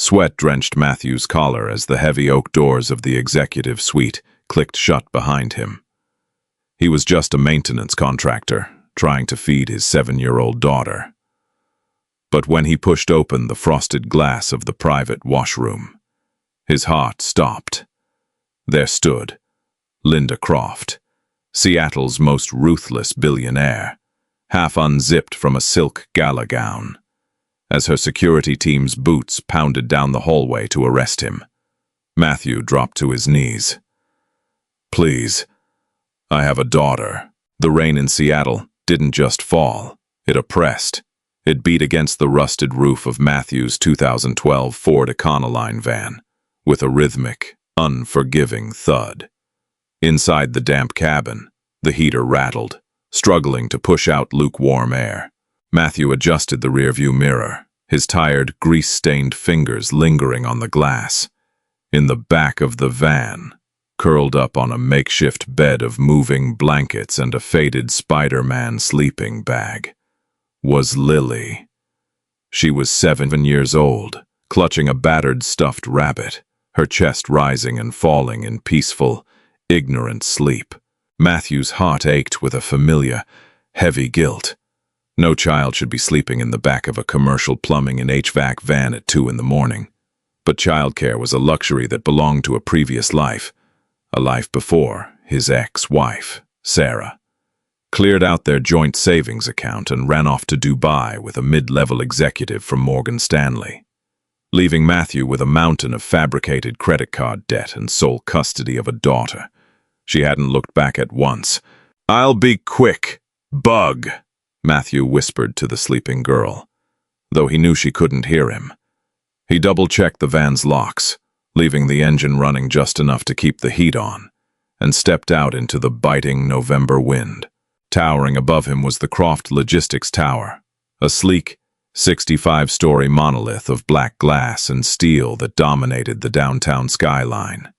Sweat drenched Matthew's collar as the heavy oak doors of the executive suite clicked shut behind him. He was just a maintenance contractor, trying to feed his 7-year-old daughter. But when he pushed open the frosted glass of the private washroom, his heart stopped. There stood Linda Croft, Seattle's most ruthless billionaire, half unzipped from a silk gala gown. As her security team's boots pounded down the hallway to arrest him, Matthew dropped to his knees. "Please, I have a daughter." The rain in Seattle didn't just fall, it oppressed. It beat against the rusted roof of Matthew's 2012 Ford Econoline van, with a rhythmic, unforgiving thud. Inside the damp cabin, the heater rattled, struggling to push out lukewarm air. Matthew adjusted the rearview mirror, his tired, grease-stained fingers lingering on the glass. In the back of the van, curled up on a makeshift bed of moving blankets and a faded Spider-Man sleeping bag, was Lily. She was 7 years old, clutching a battered stuffed rabbit, her chest rising and falling in peaceful, ignorant sleep. Matthew's heart ached with a familiar, heavy guilt. No child should be sleeping in the back of a commercial plumbing and HVAC van at 2 in the morning. But childcare was a luxury that belonged to a previous life, a life before his ex-wife, Sarah, cleared out their joint savings account and ran off to Dubai with a mid-level executive from Morgan Stanley, leaving Matthew with a mountain of fabricated credit card debt and sole custody of a daughter she hadn't looked back at once. "I'll be quick, bug," Matthew whispered to the sleeping girl, though he knew she couldn't hear him. He double-checked the van's locks, leaving the engine running just enough to keep the heat on, and stepped out into the biting November wind. Towering above him was the Croft Logistics Tower, a sleek, 65-story monolith of black glass and steel that dominated the downtown skyline.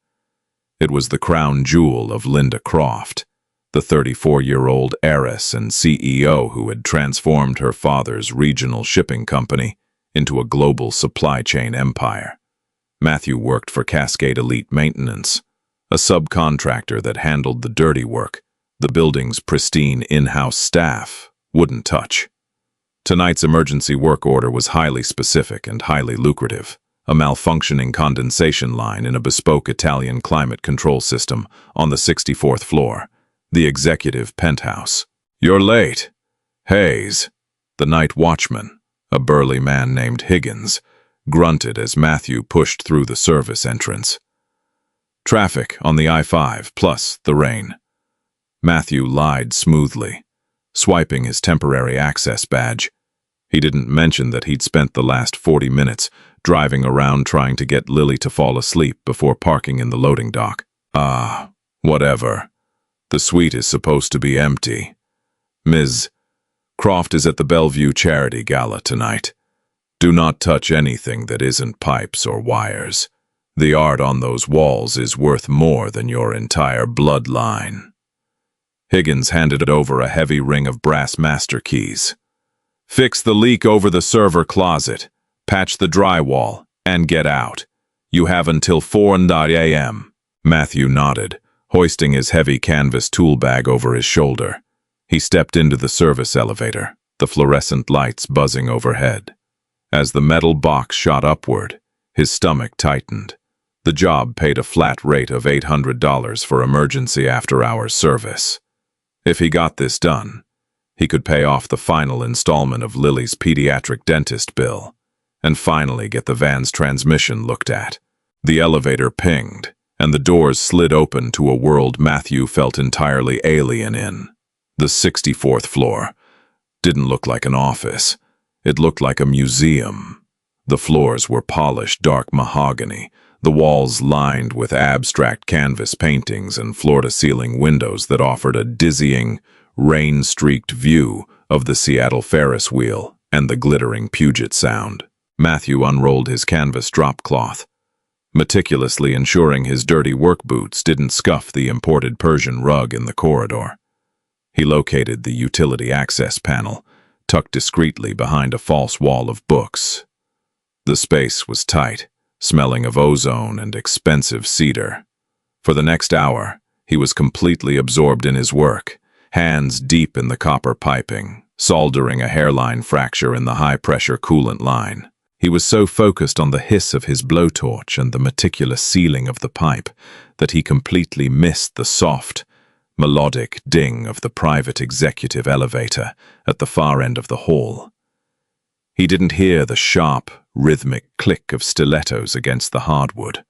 It was the crown jewel of Linda Croft, the 34-year-old heiress and CEO who had transformed her father's regional shipping company into a global supply chain empire. Matthew worked for Cascade Elite Maintenance, a subcontractor that handled the dirty work the building's pristine in-house staff wouldn't touch. Tonight's emergency work order was highly specific and highly lucrative, a malfunctioning condensation line in a bespoke Italian climate control system on the 64th floor, the executive penthouse. "You're late." Hayes, the night watchman, a burly man named Higgins, grunted as Matthew pushed through the service entrance. "Traffic on the I-5 plus the rain." Matthew lied smoothly, swiping his temporary access badge. He didn't mention that he'd spent the last 40 minutes driving around trying to get Lily to fall asleep before parking in the loading dock. "Ah, whatever. The suite is supposed to be empty. Ms. Croft is at the Bellevue Charity Gala tonight. Do not touch anything that isn't pipes or wires. The art on those walls is worth more than your entire bloodline." Higgins handed over a heavy ring of brass master keys. "Fix the leak over the server closet, patch the drywall, and get out. You have until 4 a.m. Matthew nodded, hoisting his heavy canvas tool bag over his shoulder. He stepped into the service elevator, the fluorescent lights buzzing overhead. As the metal box shot upward, his stomach tightened. The job paid a flat rate of $800 for emergency after-hours service. If he got this done, he could pay off the final installment of Lily's pediatric dentist bill and finally get the van's transmission looked at. The elevator pinged, and the doors slid open to a world Matthew felt entirely alien in. The 64th floor didn't look like an office. It looked like a museum. The floors were polished dark mahogany, the walls lined with abstract canvas paintings and floor-to-ceiling windows that offered a dizzying, rain-streaked view of the Seattle Ferris wheel and the glittering Puget Sound. Matthew unrolled his canvas drop cloth, meticulously ensuring his dirty work boots didn't scuff the imported Persian rug in the corridor. He located the utility access panel, tucked discreetly behind a false wall of books. The space was tight, smelling of ozone and expensive cedar. For the next hour, he was completely absorbed in his work, hands deep in the copper piping, soldering a hairline fracture in the high-pressure coolant line. He was so focused on the hiss of his blowtorch and the meticulous sealing of the pipe that he completely missed the soft, melodic ding of the private executive elevator at the far end of the hall. He didn't hear the sharp, rhythmic click of stilettos against the hardwood,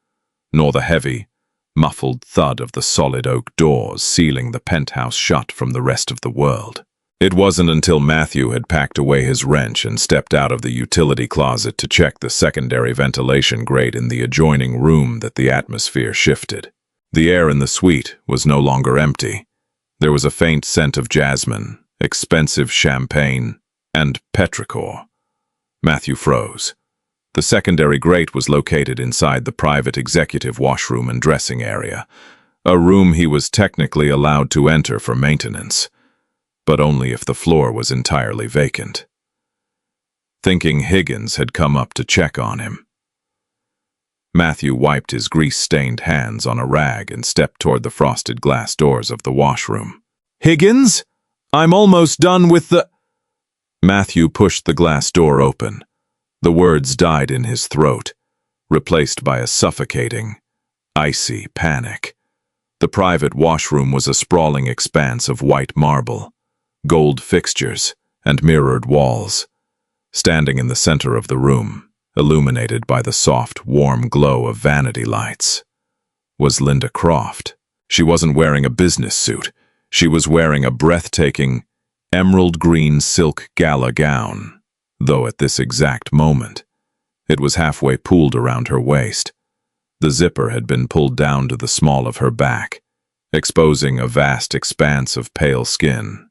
nor the heavy, muffled thud of the solid oak doors sealing the penthouse shut from the rest of the world. It wasn't until Matthew had packed away his wrench and stepped out of the utility closet to check the secondary ventilation grate in the adjoining room that the atmosphere shifted. The air in the suite was no longer empty. There was a faint scent of jasmine, expensive champagne, and petrichor. Matthew froze. The secondary grate was located inside the private executive washroom and dressing area, a room he was technically allowed to enter for maintenance, but only if the floor was entirely vacant. Thinking Higgins had come up to check on him, Matthew wiped his grease-stained hands on a rag and stepped toward the frosted glass doors of the washroom. "Higgins? I'm almost done with the—" Matthew pushed the glass door open. The words died in his throat, replaced by a suffocating, icy panic. The private washroom was a sprawling expanse of white marble, gold fixtures, and mirrored walls. Standing in the center of the room, illuminated by the soft, warm glow of vanity lights, was Linda Croft. She wasn't wearing a business suit. She was wearing a breathtaking, emerald green silk gala gown, though at this exact moment, it was halfway pulled around her waist. The zipper had been pulled down to the small of her back, exposing a vast expanse of pale skin,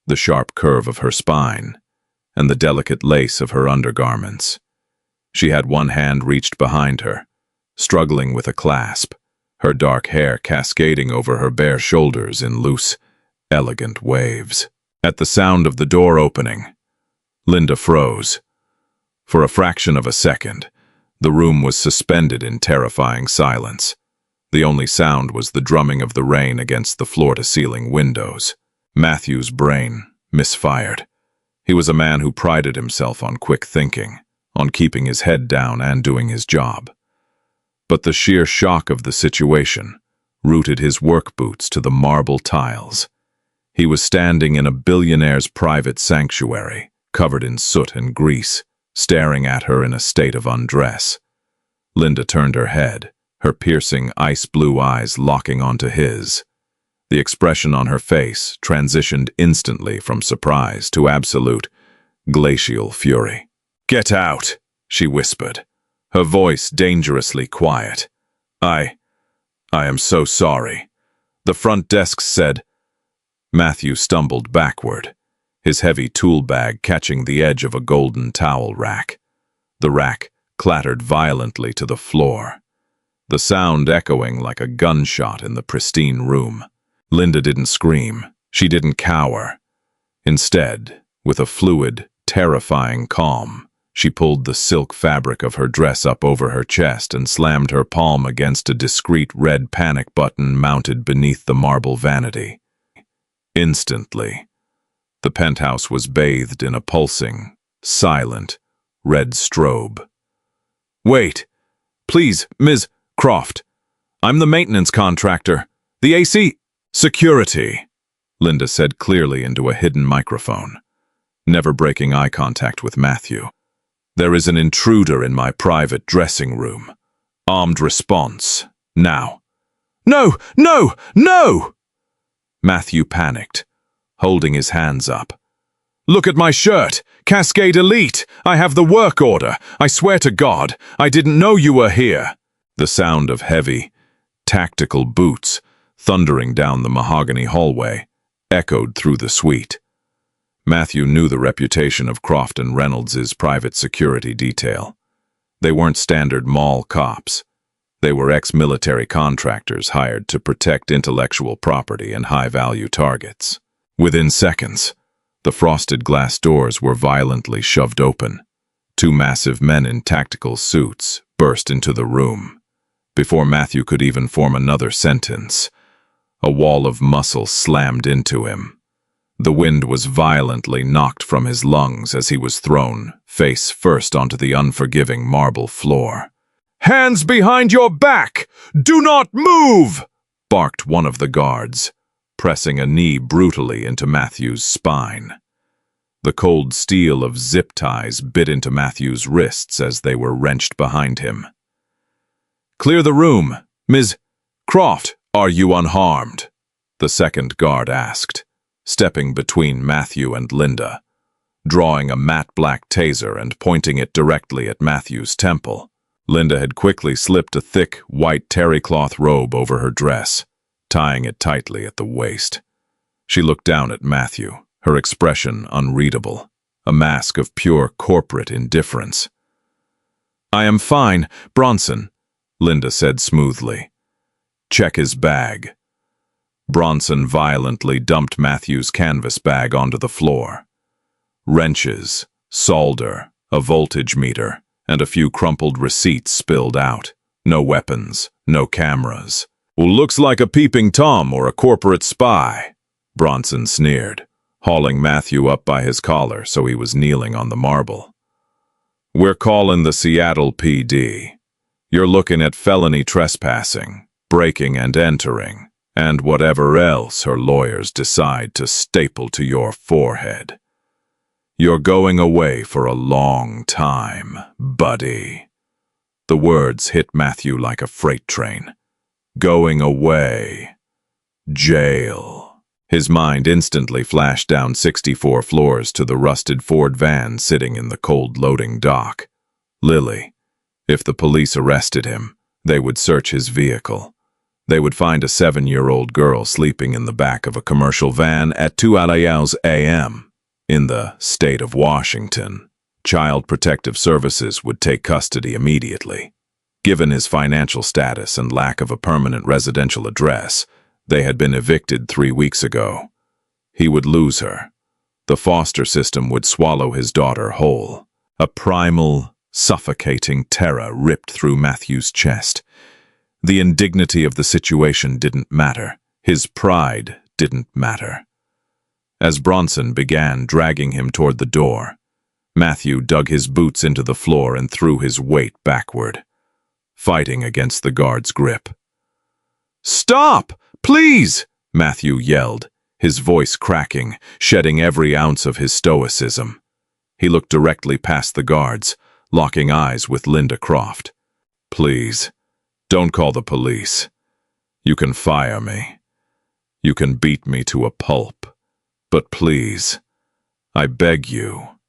the sharp curve of her spine, and the delicate lace of her undergarments. She had one hand reached behind her, struggling with a clasp, her dark hair cascading over her bare shoulders in loose, elegant waves. At the sound of the door opening, Linda froze. For a fraction of a second, the room was suspended in terrifying silence. The only sound was the drumming of the rain against the floor-to-ceiling windows. Matthew's brain misfired. He was a man who prided himself on quick thinking, on keeping his head down and doing his job. But the sheer shock of the situation rooted his work boots to the marble tiles. He was standing in a billionaire's private sanctuary, covered in soot and grease, staring at her in a state of undress. Linda turned her head, her piercing ice-blue eyes locking onto his. The expression on her face transitioned instantly from surprise to absolute, glacial fury. "Get out," she whispered, her voice dangerously quiet. I am so sorry. The front desk said." Matthew stumbled backward, his heavy tool bag catching the edge of a golden towel rack. The rack clattered violently to the floor, the sound echoing like a gunshot in the pristine room. Linda didn't scream. She didn't cower. Instead, with a fluid, terrifying calm, she pulled the silk fabric of her dress up over her chest and slammed her palm against a discreet red panic button mounted beneath the marble vanity. Instantly, the penthouse was bathed in a pulsing, silent, red strobe. "Wait, please, Ms. Croft. I'm the maintenance contractor. The AC—" "Security," Linda said clearly into a hidden microphone, never breaking eye contact with Matthew. "There is an intruder in my private dressing room. Armed response, now." "No! No! No!" Matthew panicked, holding his hands up. "Look at my shirt! Cascade Elite! I have the work order! I swear to God, I didn't know you were here!" The sound of heavy, tactical boots thundering down the mahogany hallway echoed through the suite. Matthew knew the reputation of Croft and Reynolds' private security detail. They weren't standard mall cops. They were ex-military contractors hired to protect intellectual property and high-value targets. Within seconds, the frosted glass doors were violently shoved open. Two massive men in tactical suits burst into the room. Before Matthew could even form another sentence, a wall of muscle slammed into him. The wind was violently knocked from his lungs as he was thrown, face first, onto the unforgiving marble floor. "Hands behind your back! Do not move!" barked one of the guards, pressing a knee brutally into Matthew's spine. The cold steel of zip ties bit into Matthew's wrists as they were wrenched behind him. "Clear the room. Ms. Croft, are you unharmed?" the second guard asked, stepping between Matthew and Linda, drawing a matte black taser and pointing it directly at Matthew's temple. Linda had quickly slipped a thick, white terry cloth robe over her dress, tying it tightly at the waist. She looked down at Matthew, her expression unreadable, a mask of pure corporate indifference. "I am fine, Bronson," Linda said smoothly. "Check his bag." Bronson violently dumped Matthew's canvas bag onto the floor. Wrenches, solder, a voltage meter, and a few crumpled receipts spilled out. No weapons, no cameras. "Well, looks like a peeping Tom or a corporate spy," Bronson sneered, hauling Matthew up by his collar so he was kneeling on the marble. "We're calling the Seattle PD. You're looking at felony trespassing, breaking and entering, and whatever else her lawyers decide to staple to your forehead. You're going away for a long time, buddy." The words hit Matthew like a freight train. Going away. Jail. His mind instantly flashed down 64 floors to the rusted Ford van sitting in the cold loading dock. Lily. If the police arrested him, they would search his vehicle. They would find a 7-year-old girl sleeping in the back of a commercial van at 2 a.m. In the state of Washington, Child Protective Services would take custody immediately. Given his financial status and lack of a permanent residential address, they had been evicted 3 weeks ago. He would lose her. The foster system would swallow his daughter whole. A primal, suffocating terror ripped through Matthew's chest. The indignity of the situation didn't matter. His pride didn't matter. As Bronson began dragging him toward the door, Matthew dug his boots into the floor and threw his weight backward, fighting against the guard's grip. "Stop! Please!" Matthew yelled, his voice cracking, shedding every ounce of his stoicism. He looked directly past the guards, locking eyes with Linda Croft. "Please, don't call the police. You can fire me. You can beat me to a pulp. But please, I beg you.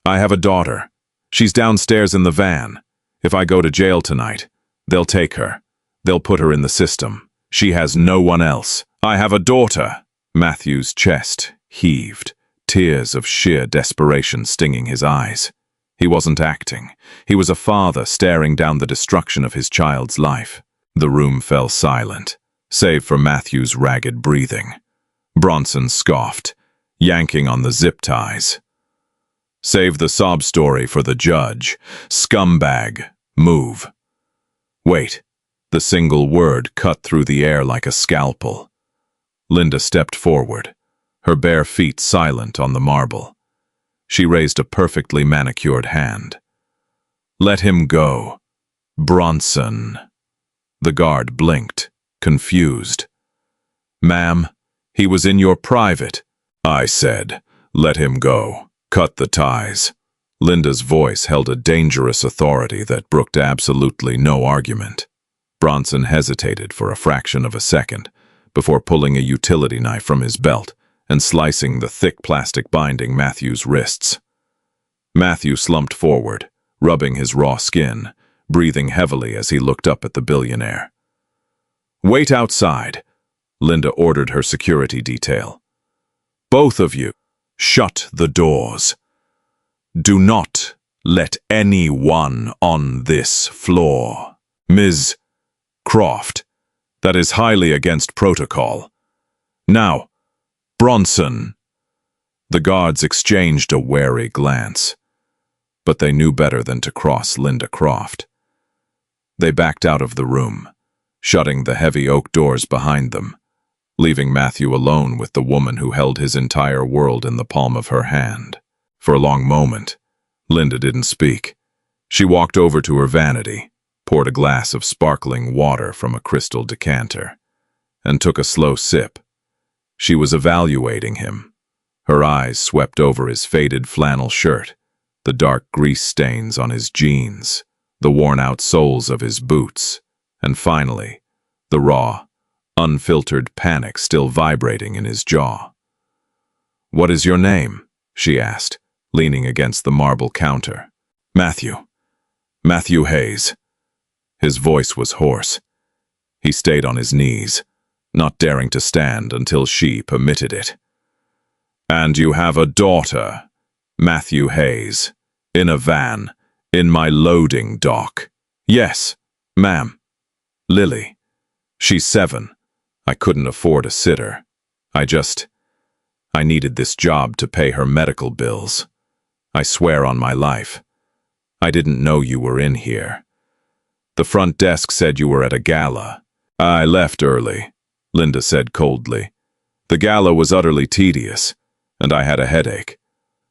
I have a daughter. She's downstairs in the van. If I go to jail tonight, they'll take her. They'll put her in the system. She has no one else. I have a daughter." Matthew's chest heaved, tears of sheer desperation stinging his eyes. He wasn't acting. He was a father staring down the destruction of his child's life. The room fell silent, save for Matthew's ragged breathing. Bronson scoffed, yanking on the zip ties. "Save the sob story for the judge. Scumbag, move." "Wait." The single word cut through the air like a scalpel. Linda stepped forward, her bare feet silent on the marble. She raised a perfectly manicured hand. "Let him go. Bronson." The guard blinked, confused. "Ma'am, he was in your private." "I said, let him go. Cut the ties." Linda's voice held a dangerous authority that brooked absolutely no argument. Bronson hesitated for a fraction of a second before pulling a utility knife from his belt and slicing the thick plastic binding Matthew's wrists. Matthew slumped forward, rubbing his raw skin, breathing heavily as he looked up at the billionaire. "Wait outside," Linda ordered her security detail. "Both of you, shut the doors. Do not let anyone on this floor. Ms. Croft, that is highly against protocol. Now, Bronson." The guards exchanged a wary glance, but they knew better than to cross Linda Croft. They backed out of the room, shutting the heavy oak doors behind them, leaving Matthew alone with the woman who held his entire world in the palm of her hand. For a long moment, Linda didn't speak. She walked over to her vanity, poured a glass of sparkling water from a crystal decanter, and took a slow sip. She was evaluating him. Her eyes swept over his faded flannel shirt, the dark grease stains on his jeans, the worn-out soles of his boots, and finally, the raw, unfiltered panic still vibrating in his jaw. "What is your name?" she asked, leaning against the marble counter. "Matthew. Matthew Hayes." His voice was hoarse. He stayed on his knees, not daring to stand until she permitted it. "And you have a daughter, Matthew Hayes, in a van, in my loading dock." "Yes, ma'am. Lily. She's 7. I couldn't afford a sitter. I needed this job to pay her medical bills. I swear on my life. I didn't know you were in here. The front desk said you were at a gala." "I left early," Linda said coldly. "The gala was utterly tedious, and I had a headache.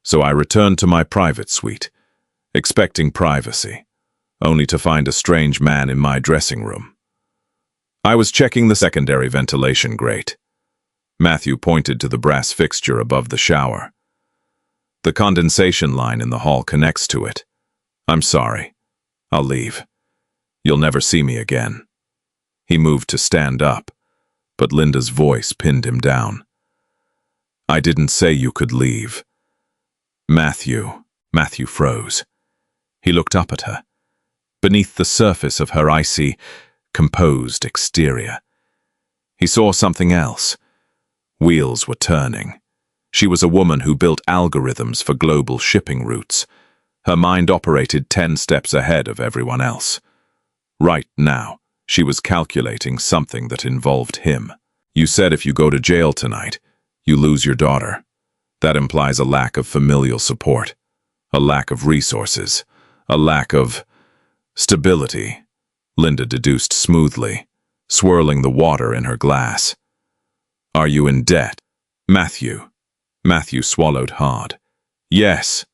So I returned to my private suite, expecting privacy, only to find a strange man in my dressing room. I was checking the secondary ventilation grate." Matthew pointed to the brass fixture above the shower. "The condensation line in the hall connects to it. I'm sorry. I'll leave. You'll never see me again." He moved to stand up, but Linda's voice pinned him down. "I didn't say you could leave." Matthew froze. He looked up at her. Beneath the surface of her icy, composed exterior, he saw something else. Wheels were turning. She was a woman who built algorithms for global shipping routes. Her mind operated 10 steps ahead of everyone else. Right now, she was calculating something that involved him. "You said if you go to jail tonight, you lose your daughter. That implies a lack of familial support, a lack of resources, a lack of stability," Linda deduced smoothly, swirling the water in her glass. "Are you in debt?" Matthew swallowed hard. "Yes.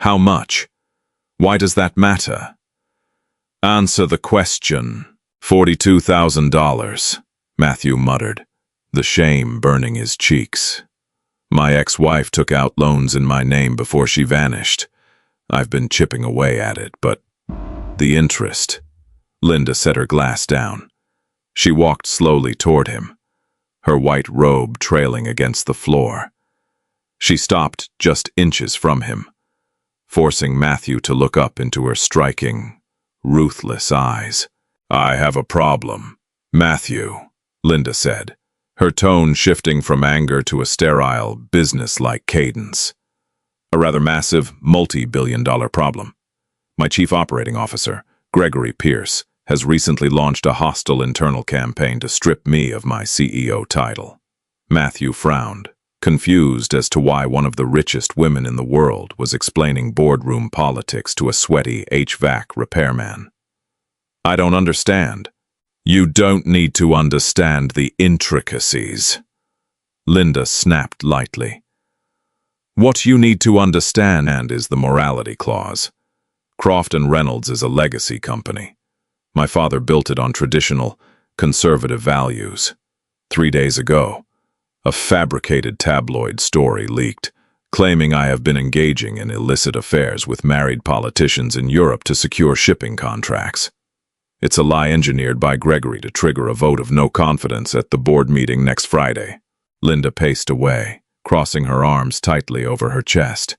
How much? Why does that matter?" "Answer the question." $42,000, Matthew muttered, the shame burning his cheeks. "My ex-wife took out loans in my name before she vanished. I've been chipping away at it, but the interest." Linda set her glass down. She walked slowly toward him, her white robe trailing against the floor. She stopped just inches from him, forcing Matthew to look up into her striking, ruthless eyes. "I have a problem, Matthew," Linda said, her tone shifting from anger to a sterile, business-like cadence. "A rather massive, multi-billion-dollar problem. My chief operating officer, Gregory Pierce, has recently launched a hostile internal campaign to strip me of my CEO title." Matthew frowned, confused as to why one of the richest women in the world was explaining boardroom politics to a sweaty HVAC repairman. "I don't understand." "You don't need to understand the intricacies," Linda snapped lightly. "What you need to understand is the morality clause. Croft Reynolds is a legacy company. My father built it on traditional, conservative values. 3 days ago, a fabricated tabloid story leaked, claiming I have been engaging in illicit affairs with married politicians in Europe to secure shipping contracts. It's a lie engineered by Gregory to trigger a vote of no confidence at the board meeting next Friday." Linda paced away, crossing her arms tightly over her chest.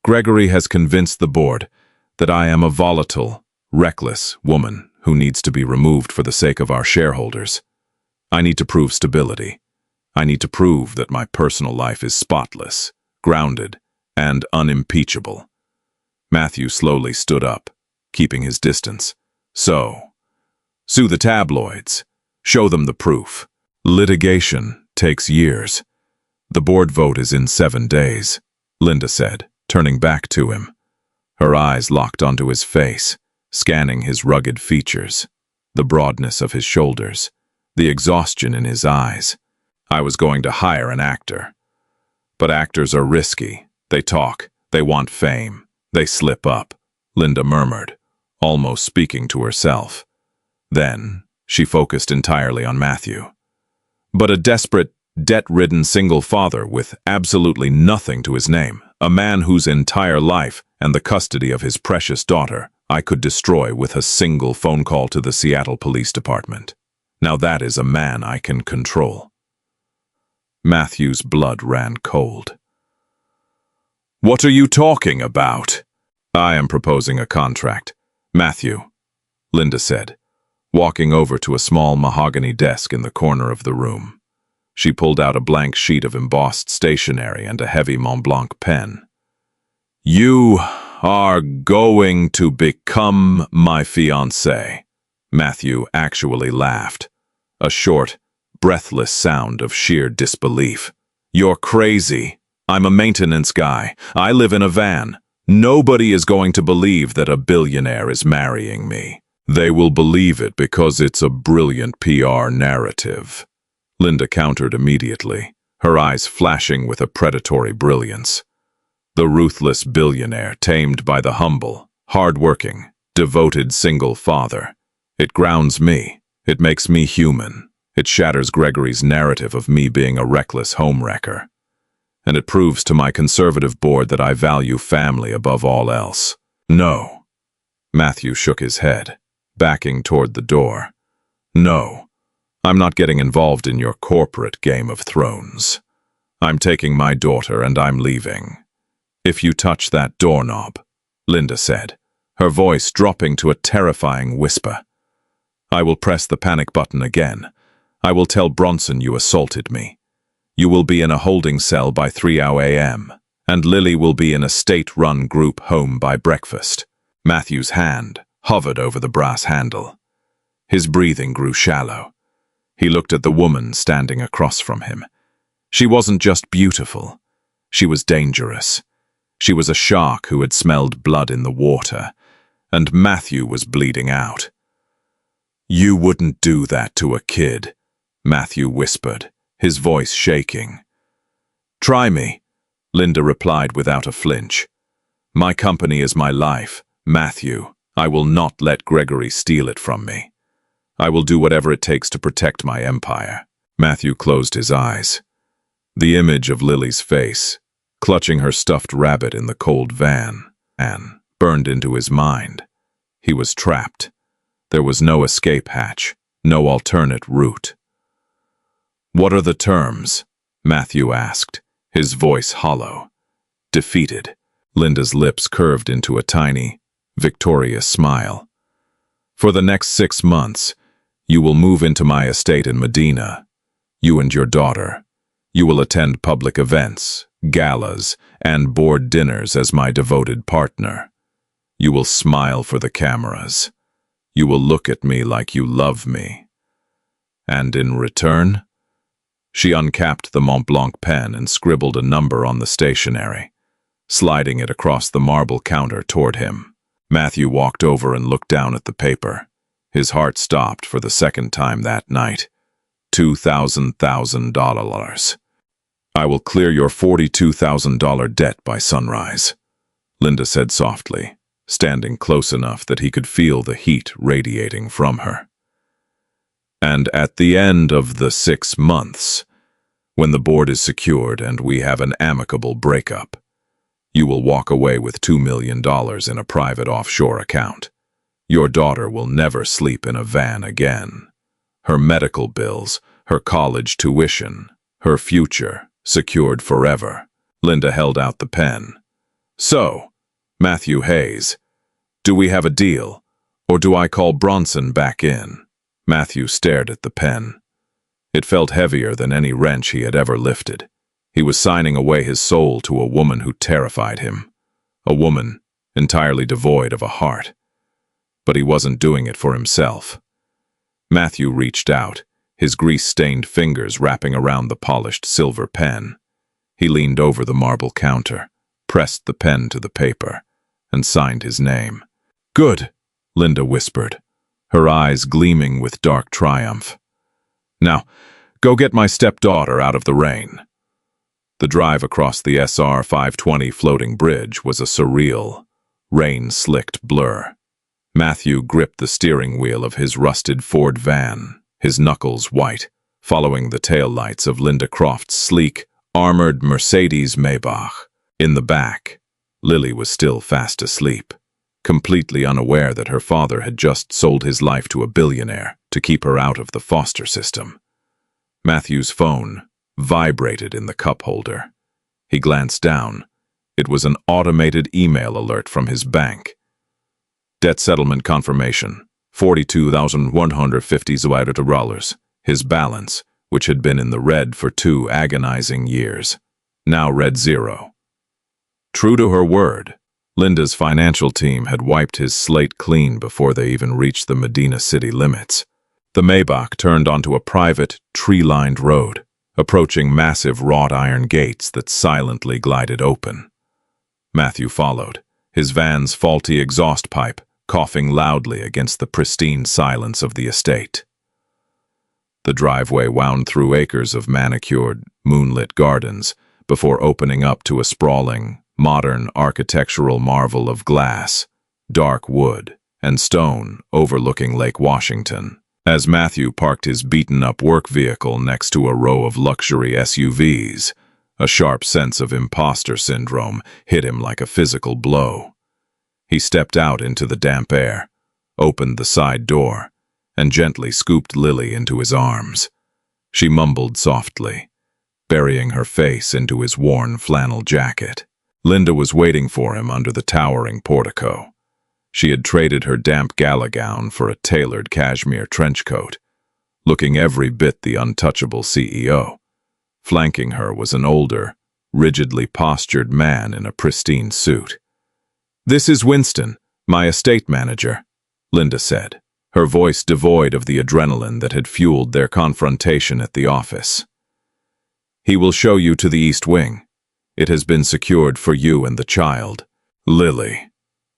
"Gregory has convinced the board that I am a volatile, reckless woman who needs to be removed for the sake of our shareholders. I need to prove stability. I need to prove that my personal life is spotless, grounded, and unimpeachable." Matthew slowly stood up, keeping his distance. "So, sue the tabloids. Show them the proof. Litigation takes years. The board vote is in 7 days," Linda said, turning back to him. Her eyes locked onto his face, scanning his rugged features, the broadness of his shoulders, the exhaustion in his eyes. I was going to hire an actor. But actors are risky. They talk. They want fame. They slip up, Linda murmured, almost speaking to herself. Then, she focused entirely on Matthew. But a desperate, debt-ridden single father with absolutely nothing to his name, a man whose entire life and the custody of his precious daughter I could destroy with a single phone call to the Seattle Police Department. Now that is a man I can control. Matthew's blood ran cold. "What are you talking about?" "I am proposing a contract, Matthew," Linda said, walking over to a small mahogany desk in the corner of the room. She pulled out a blank sheet of embossed stationery and a heavy Mont Blanc pen. "You are going to become my fiancé." Matthew actually laughed, a short, breathless sound of sheer disbelief. "You're crazy. I'm a maintenance guy. I live in a van. Nobody is going to believe that a billionaire is marrying me. They will believe it because it's a brilliant PR narrative," Linda countered immediately, her eyes flashing with a predatory brilliance. The ruthless billionaire tamed by the humble, hardworking, devoted single father. It grounds me. It makes me human. It shatters Gregory's narrative of me being a reckless homewrecker. And it proves to my conservative board that I value family above all else. No. Matthew shook his head, backing toward the door. "No, I'm not getting involved in your corporate Game of Thrones. I'm taking my daughter and I'm leaving. If you touch that doorknob," Linda said, her voice dropping to a terrifying whisper, "I will press the panic button again. I will tell Bronson you assaulted me. You will be in a holding cell by 3 a.m., and Lily will be in a state-run group home by breakfast." Matthew's hand hovered over the brass handle. His breathing grew shallow. He looked at the woman standing across from him. She wasn't just beautiful. She was dangerous. She was a shark who had smelled blood in the water, and Matthew was bleeding out. "You wouldn't do that to a kid," Matthew whispered, his voice shaking. "Try me," Linda replied without a flinch. "My company is my life, Matthew. I will not let Gregory steal it from me. I will do whatever it takes to protect my empire." Matthew closed his eyes. The image of Lily's face, clutching her stuffed rabbit in the cold van, burned into his mind. He was trapped. There was no escape hatch, no alternate route. "What are the terms?" Matthew asked, his voice hollow. Defeated, Linda's lips curved into a tiny, victorious smile. "For the next 6 months, you will move into my estate in Medina. You and your daughter. You will attend public events, galas, and board dinners as my devoted partner. You will smile for the cameras. You will look at me like you love me. And in return?" She uncapped the Mont Blanc pen and scribbled a number on the stationery, sliding it across the marble counter toward him. Matthew walked over and looked down at the paper. His heart stopped for the second time that night. $2,000. "I will clear your $42,000 debt by sunrise," Linda said softly, standing close enough that he could feel the heat radiating from her. "And at the end of the 6 months, when the board is secured and we have an amicable breakup, you will walk away with $2 million in a private offshore account. Your daughter will never sleep in a van again. Her medical bills, her college tuition, her future secured forever." Linda held out the pen. "So, Matthew Hayes, do we have a deal, or do I call Bronson back in?" Matthew stared at the pen. It felt heavier than any wrench he had ever lifted. He was signing away his soul to a woman who terrified him. A woman entirely devoid of a heart. But he wasn't doing it for himself. Matthew reached out, his grease-stained fingers wrapping around the polished silver pen. He leaned over the marble counter, pressed the pen to the paper, and signed his name. "Good," Linda whispered, her eyes gleaming with dark triumph. "Now, go get my stepdaughter out of the rain." The drive across the SR 520 floating bridge was a surreal, rain-slicked blur. Matthew gripped the steering wheel of his rusted Ford van, his knuckles white, following the taillights of Linda Croft's sleek, armored Mercedes Maybach. In the back, Lily was still fast asleep, completely unaware that her father had just sold his life to a billionaire to keep her out of the foster system. Matthew's phone vibrated in the cup holder. He glanced down. It was an automated email alert from his bank. Debt settlement confirmation, $42,150. His balance, which had been in the red for 2 agonizing years, now read 0. True to her word, Linda's financial team had wiped his slate clean before they even reached the Medina city limits. The Maybach turned onto a private, tree-lined road, approaching massive wrought iron gates that silently glided open. Matthew followed, his van's faulty exhaust pipe coughing loudly against the pristine silence of the estate. The driveway wound through acres of manicured, moonlit gardens before opening up to a sprawling, modern architectural marvel of glass, dark wood, and stone overlooking Lake Washington. As Matthew parked his beaten-up work vehicle next to a row of luxury SUVs, a sharp sense of imposter syndrome hit him like a physical blow. He stepped out into the damp air, opened the side door, and gently scooped Lily into his arms. She mumbled softly, burying her face into his worn flannel jacket. Linda was waiting for him under the towering portico. She had traded her damp gala gown for a tailored cashmere trench coat, looking every bit the untouchable CEO. Flanking her was an older, rigidly postured man in a pristine suit. "This is Winston, my estate manager," Linda said, her voice devoid of the adrenaline that had fueled their confrontation at the office. "He will show you to the East Wing. It has been secured for you and the child." "Lily.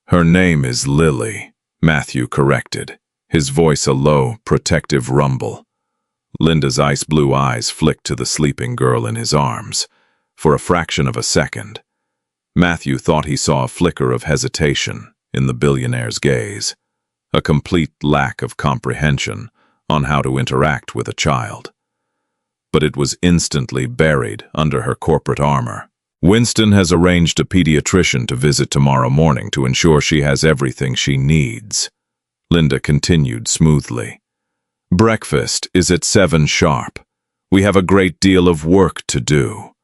Her name is Lily," Matthew corrected, his voice a low, protective rumble. Linda's ice-blue eyes flicked to the sleeping girl in his arms. For a fraction of a second, Matthew thought he saw a flicker of hesitation in the billionaire's gaze, a complete lack of comprehension on how to interact with a child. But it was instantly buried under her corporate armor. "Winston has arranged a pediatrician to visit tomorrow morning to ensure she has everything she needs," Linda continued smoothly. "Breakfast is at 7 sharp. We have a great deal of work to do."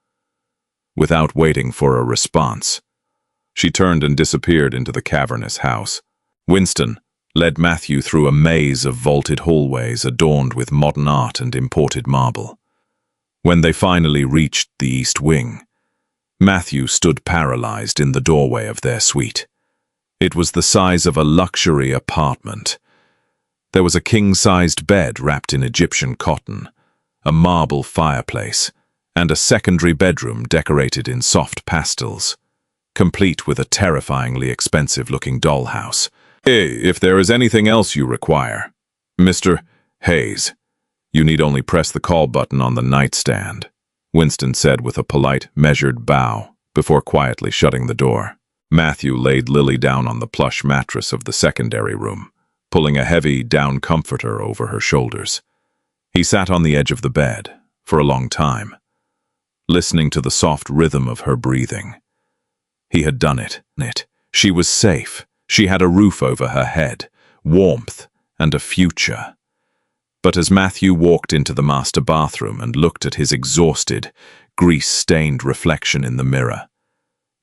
Without waiting for a response, she turned and disappeared into the cavernous house. Winston led Matthew through a maze of vaulted hallways adorned with modern art and imported marble. When they finally reached the East Wing, Matthew stood paralyzed in the doorway of their suite. It was the size of a luxury apartment. There was a king-sized bed wrapped in Egyptian cotton, a marble fireplace, and a secondary bedroom decorated in soft pastels, complete with a terrifyingly expensive-looking dollhouse. "If there is anything else you require, Mr. Hayes, you need only press the call button on the nightstand," Winston said with a polite, measured bow, before quietly shutting the door. Matthew laid Lily down on the plush mattress of the secondary room, pulling a heavy down comforter over her shoulders. He sat on the edge of the bed for a long time, listening to the soft rhythm of her breathing. He had done it. She was safe. She had a roof over her head, warmth, and a future. But as Matthew walked into the master bathroom and looked at his exhausted, grease-stained reflection in the mirror,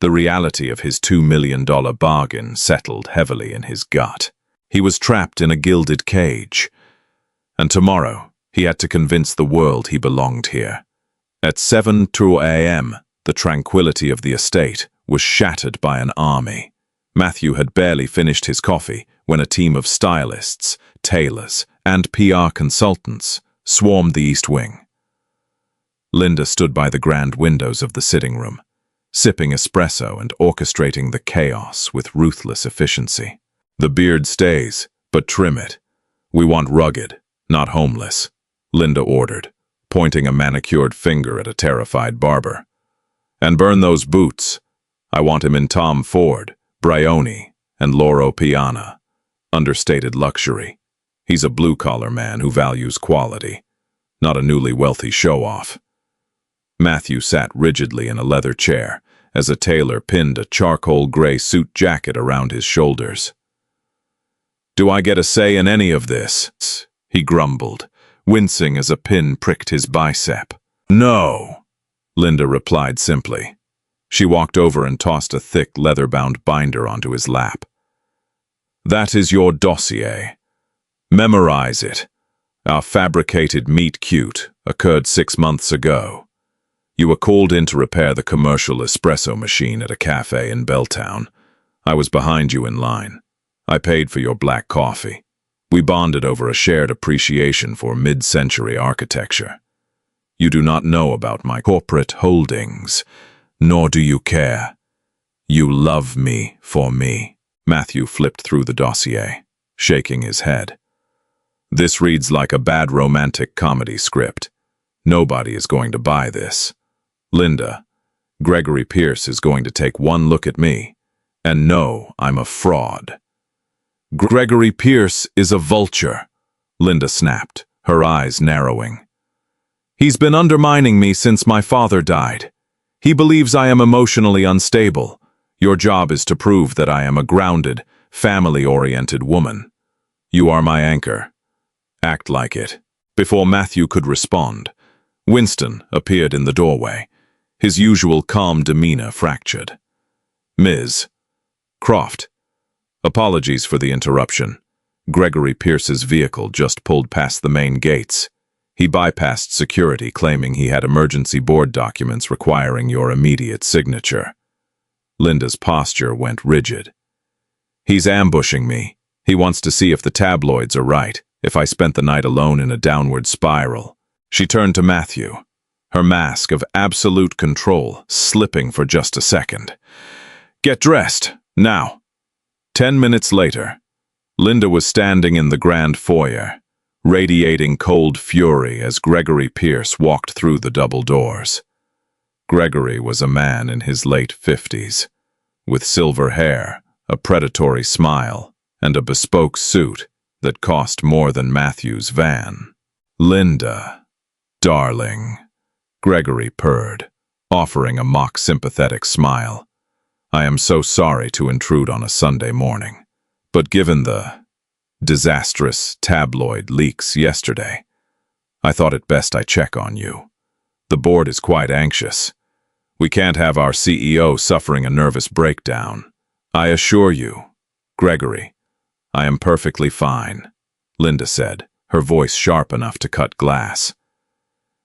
the reality of his $2 million bargain settled heavily in his gut. He was trapped in a gilded cage, and tomorrow he had to convince the world he belonged here. At 7:02 a.m., the tranquility of the estate was shattered by an army. Matthew had barely finished his coffee when a team of stylists, tailors, and PR consultants swarmed the East Wing. Linda stood by the grand windows of the sitting room, sipping espresso and orchestrating the chaos with ruthless efficiency. The beard stays, but trim it. We want rugged, not homeless, Linda ordered, pointing a manicured finger at a terrified barber. And burn those boots. I want him in Tom Ford, Brioni, and Loro Piana. Understated luxury. He's a blue-collar man who values quality, not a newly wealthy show-off. Matthew sat rigidly in a leather chair as a tailor pinned a charcoal gray suit jacket around his shoulders. "Do I get a say in any of this?" he grumbled, wincing as a pin pricked his bicep. "No," Linda replied simply. She walked over and tossed a thick, leather-bound binder onto his lap. "That is your dossier. Memorize it. Our fabricated meet-cute occurred 6 months ago. You were called in to repair the commercial espresso machine at a cafe in Belltown. I was behind you in line. I paid for your black coffee. We bonded over a shared appreciation for mid-century architecture. You do not know about my corporate holdings, nor do you care. You love me for me." Matthew flipped through the dossier, shaking his head. "This reads like a bad romantic comedy script. Nobody is going to buy this. Linda, Gregory Pierce is going to take one look at me and know I'm a fraud." "Gregory Pierce is a vulture," Linda snapped, her eyes narrowing. "He's been undermining me since my father died. He believes I am emotionally unstable. Your job is to prove that I am a grounded, family-oriented woman. You are my anchor. Act like it." Before Matthew could respond, Winston appeared in the doorway, his usual calm demeanor fractured. "Ms. Croft, apologies for the interruption. Gregory Pierce's vehicle just pulled past the main gates. He bypassed security, claiming he had emergency board documents requiring your immediate signature." Linda's posture went rigid. "He's ambushing me. He wants to see if the tabloids are right, if I spent the night alone in a downward spiral." She turned to Matthew, her mask of absolute control slipping for just a second. "Get dressed, now." 10 minutes later, Linda was standing in the grand foyer, radiating cold fury as Gregory Pierce walked through the double doors. Gregory was a man in his late 50s, with silver hair, a predatory smile, and a bespoke suit that cost more than Matthew's van. "Linda, darling," Gregory purred, offering a mock-sympathetic smile. "I am so sorry to intrude on a Sunday morning, but given the disastrous tabloid leaks yesterday, I thought it best I check on you. The board is quite anxious. We can't have our CEO suffering a nervous breakdown. I assure you, Gregory, I am perfectly fine," Linda said, her voice sharp enough to cut glass.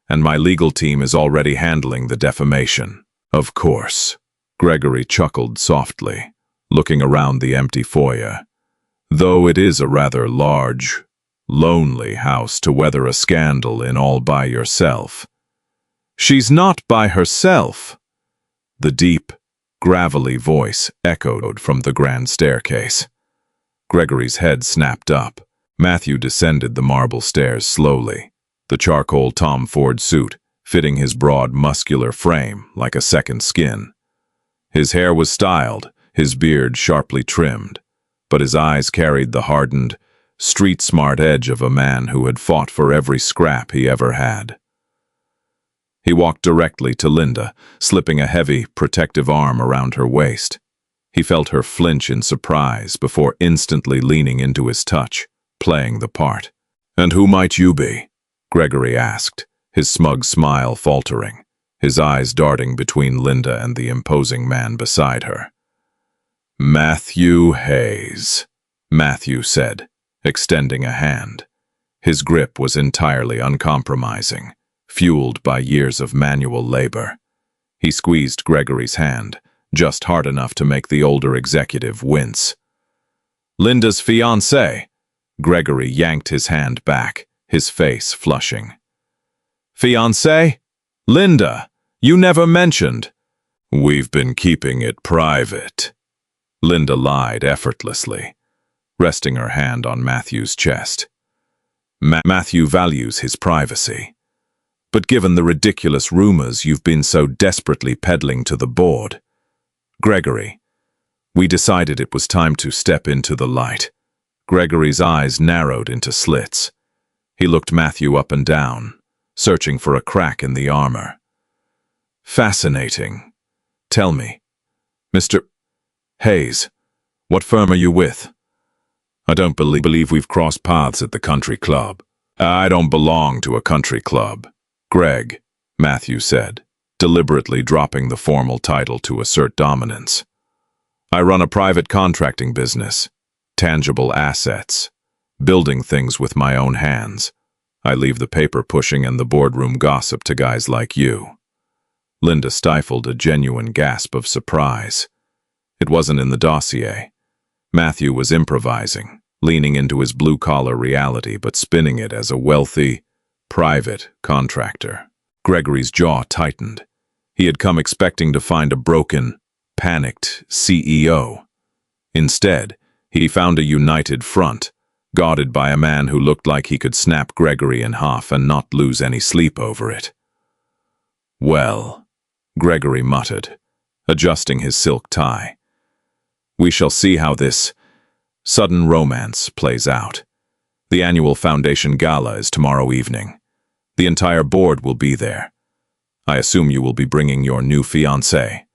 "And my legal team is already handling the defamation." "Of course," Gregory chuckled softly, looking around the empty foyer. "Though it is a rather large, lonely house to weather a scandal in all by yourself." "She's not by herself," the deep, gravelly voice echoed from the grand staircase. Gregory's head snapped up. Matthew descended the marble stairs slowly, the charcoal Tom Ford suit fitting his broad, muscular frame like a second skin. His hair was styled, his beard sharply trimmed, but his eyes carried the hardened, street-smart edge of a man who had fought for every scrap he ever had. He walked directly to Linda, slipping a heavy, protective arm around her waist. He felt her flinch in surprise before instantly leaning into his touch, playing the part. "And who might you be?" Gregory asked, his smug smile faltering, his eyes darting between Linda and the imposing man beside her. "Matthew Hayes," Matthew said, extending a hand. His grip was entirely uncompromising, fueled by years of manual labor. He squeezed Gregory's hand, just hard enough to make the older executive wince. "Linda's fiancé." Gregory yanked his hand back, his face flushing. "Fiancé? Linda, you never mentioned." "We've been keeping it private," Linda lied effortlessly. resting her hand on Matthew's chest. Matthew values his privacy. But given the ridiculous rumors you've been so desperately peddling to the board, Gregory, we decided it was time to step into the light. Gregory's eyes narrowed into slits. He looked Matthew up and down, searching for a crack in the armor. Fascinating. Tell me, Mr. Hayes, what firm are you with? I don't believe we've crossed paths at the country club. I don't belong to a country club, Greg, Matthew said, deliberately dropping the formal title to assert dominance. I run a private contracting business, tangible assets, building things with my own hands. I leave the paper pushing and the boardroom gossip to guys like you. Linda stifled a genuine gasp of surprise. It wasn't in the dossier. Matthew was improvising, leaning into his blue-collar reality but spinning it as a wealthy, private contractor. Gregory's jaw tightened. He had come expecting to find a broken, panicked CEO. Instead, he found a united front, guarded by a man who looked like he could snap Gregory in half and not lose any sleep over it. Well, Gregory muttered, adjusting his silk tie. We shall see how this sudden romance plays out. The annual foundation gala is tomorrow evening. The entire board will be there. I assume you will be bringing your new fiancée,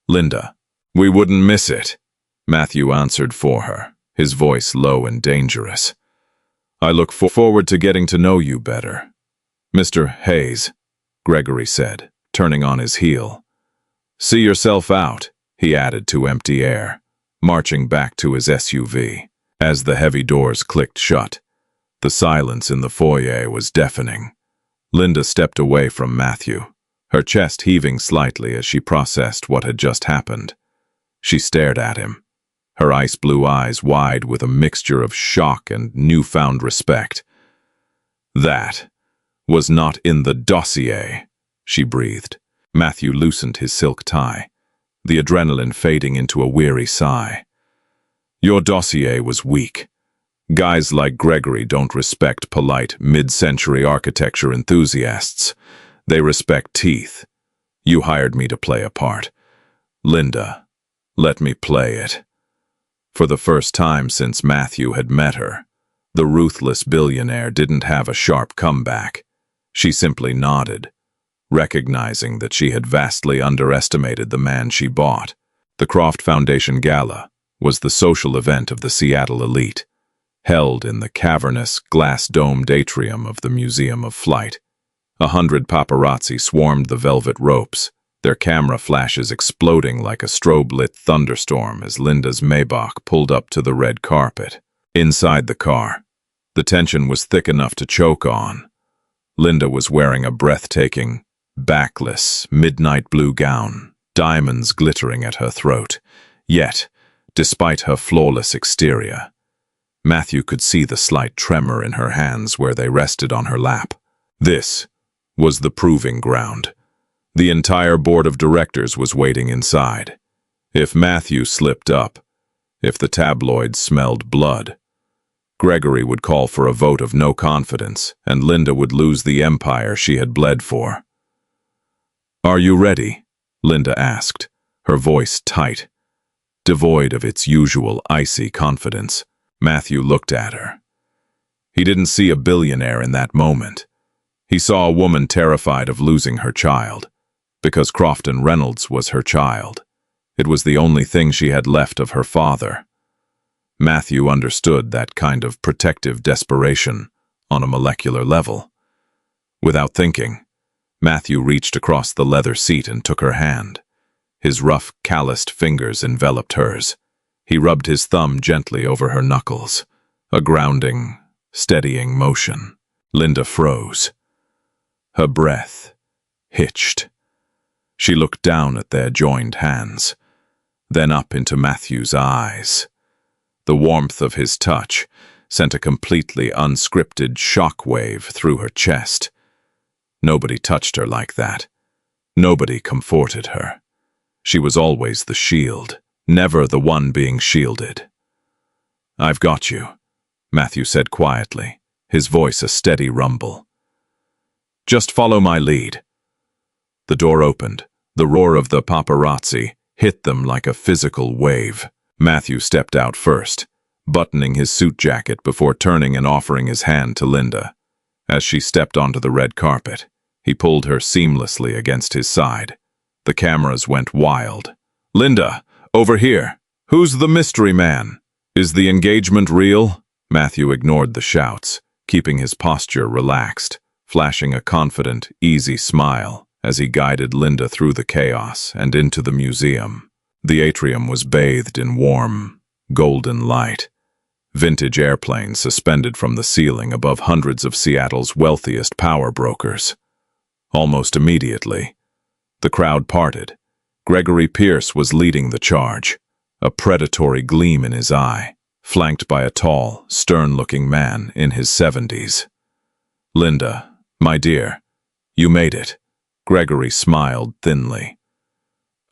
Linda. We wouldn't miss it, Matthew answered for her, his voice low and dangerous. I look forward to getting to know you better. Mr. Hayes, Gregory said, turning on his heel. See yourself out, he added to empty air, marching back to his SUV. As the heavy doors clicked shut, the silence in the foyer was deafening. Linda stepped away from Matthew, her chest heaving slightly as she processed what had just happened. She stared at him, her ice-blue eyes wide with a mixture of shock and newfound respect. That was not in the dossier, she breathed. Matthew loosened his silk tie, the adrenaline fading into a weary sigh. Your dossier was weak. Guys like Gregory don't respect polite, mid-century architecture enthusiasts. They respect teeth. You hired me to play a part. Linda, let me play it. For the first time since Matthew had met her, the ruthless billionaire didn't have a sharp comeback. She simply nodded, recognizing that she had vastly underestimated the man she bought. The Croft Foundation Gala was the social event of the Seattle elite, held in the cavernous, glass-domed atrium of the Museum of Flight. 100 paparazzi swarmed the velvet ropes, their camera flashes exploding like a strobe-lit thunderstorm as Linda's Maybach pulled up to the red carpet. Inside the car, the tension was thick enough to choke on. Linda was wearing a breathtaking, backless, midnight blue gown, diamonds glittering at her throat. Yet, despite her flawless exterior, Matthew could see the slight tremor in her hands where they rested on her lap. This was the proving ground. The entire board of directors was waiting inside. If Matthew slipped up, if the tabloids smelled blood, Gregory would call for a vote of no confidence, and Linda would lose the empire she had bled for. Are you ready? Linda asked, her voice tight, devoid of its usual icy confidence. Matthew looked at her. He didn't see a billionaire in that moment. He saw a woman terrified of losing her child, because Croft Reynolds was her child. It was the only thing she had left of her father. Matthew understood that kind of protective desperation on a molecular level. Without thinking, Matthew reached across the leather seat and took her hand. His rough, calloused fingers enveloped hers. He rubbed his thumb gently over her knuckles, a grounding, steadying motion. Linda froze. Her breath hitched. She looked down at their joined hands, then up into Matthew's eyes. The warmth of his touch sent a completely unscripted shockwave through her chest. Nobody touched her like that. Nobody comforted her. She was always the shield, never the one being shielded. "I've got you," Matthew said quietly, his voice a steady rumble. "Just follow my lead." The door opened. The roar of the paparazzi hit them like a physical wave. Matthew stepped out first, buttoning his suit jacket before turning and offering his hand to Linda. As she stepped onto the red carpet, he pulled her seamlessly against his side. The cameras went wild. "Linda, over here! Who's the mystery man? Is the engagement real?" Matthew ignored the shouts, keeping his posture relaxed, flashing a confident, easy smile as he guided Linda through the chaos and into the museum. The atrium was bathed in warm, golden light. Vintage airplanes suspended from the ceiling above hundreds of Seattle's wealthiest power brokers. Almost immediately, the crowd parted. Gregory Pierce was leading the charge, a predatory gleam in his eye, flanked by a tall, stern-looking man in his 70s. "Linda, my dear, you made it." Gregory smiled thinly.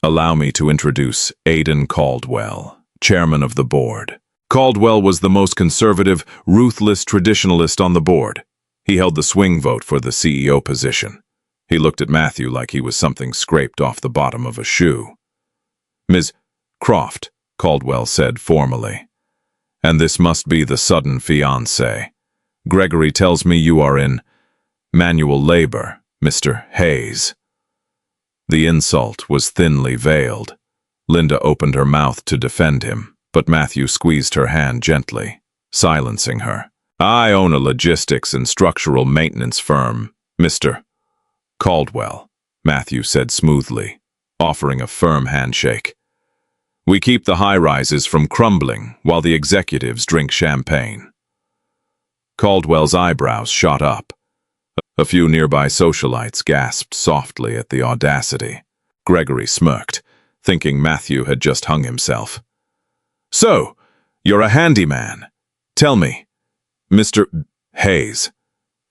"Allow me to introduce Aidan Caldwell, chairman of the board." Caldwell was the most conservative, ruthless traditionalist on the board. He held the swing vote for the CEO position. He looked at Matthew like he was something scraped off the bottom of a shoe. "Ms. Croft," Caldwell said formally. "And this must be the sudden fiancé. Gregory tells me you are in manual labor, Mr. Hayes." The insult was thinly veiled. Linda opened her mouth to defend him, but Matthew squeezed her hand gently, silencing her. "I own a logistics and structural maintenance firm, Mr. Caldwell," Matthew said smoothly, offering a firm handshake. "We keep the high-rises from crumbling while the executives drink champagne." Caldwell's eyebrows shot up. A few nearby socialites gasped softly at the audacity. Gregory smirked, thinking Matthew had just hung himself. "So, you're a handyman. Tell me, Mr. Hayes,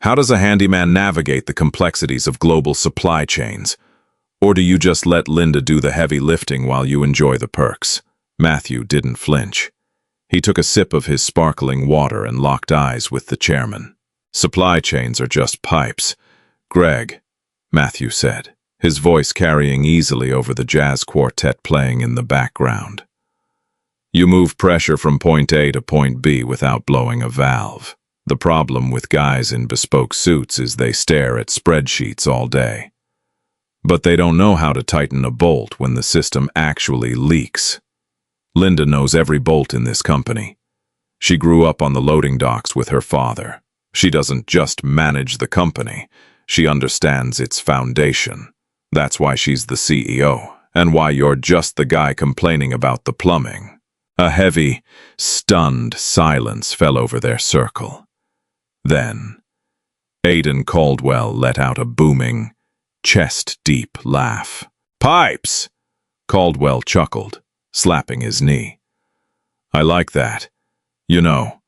how does a handyman navigate the complexities of global supply chains? Or do you just let Linda do the heavy lifting while you enjoy the perks?" Matthew didn't flinch. He took a sip of his sparkling water and locked eyes with the chairman. "Supply chains are just pipes, Greg," Matthew said, his voice carrying easily over the jazz quartet playing in the background. "You move pressure from point A to point B without blowing a valve. The problem with guys in bespoke suits is they stare at spreadsheets all day. But they don't know how to tighten a bolt when the system actually leaks. Linda knows every bolt in this company. She grew up on the loading docks with her father. She doesn't just manage the company, she understands its foundation. That's why she's the CEO, and why you're just the guy complaining about the plumbing." A heavy, stunned silence fell over their circle. Then, Aidan Caldwell let out a booming, chest-deep laugh. "Pipes!" Caldwell chuckled, slapping his knee. "I like that. You know,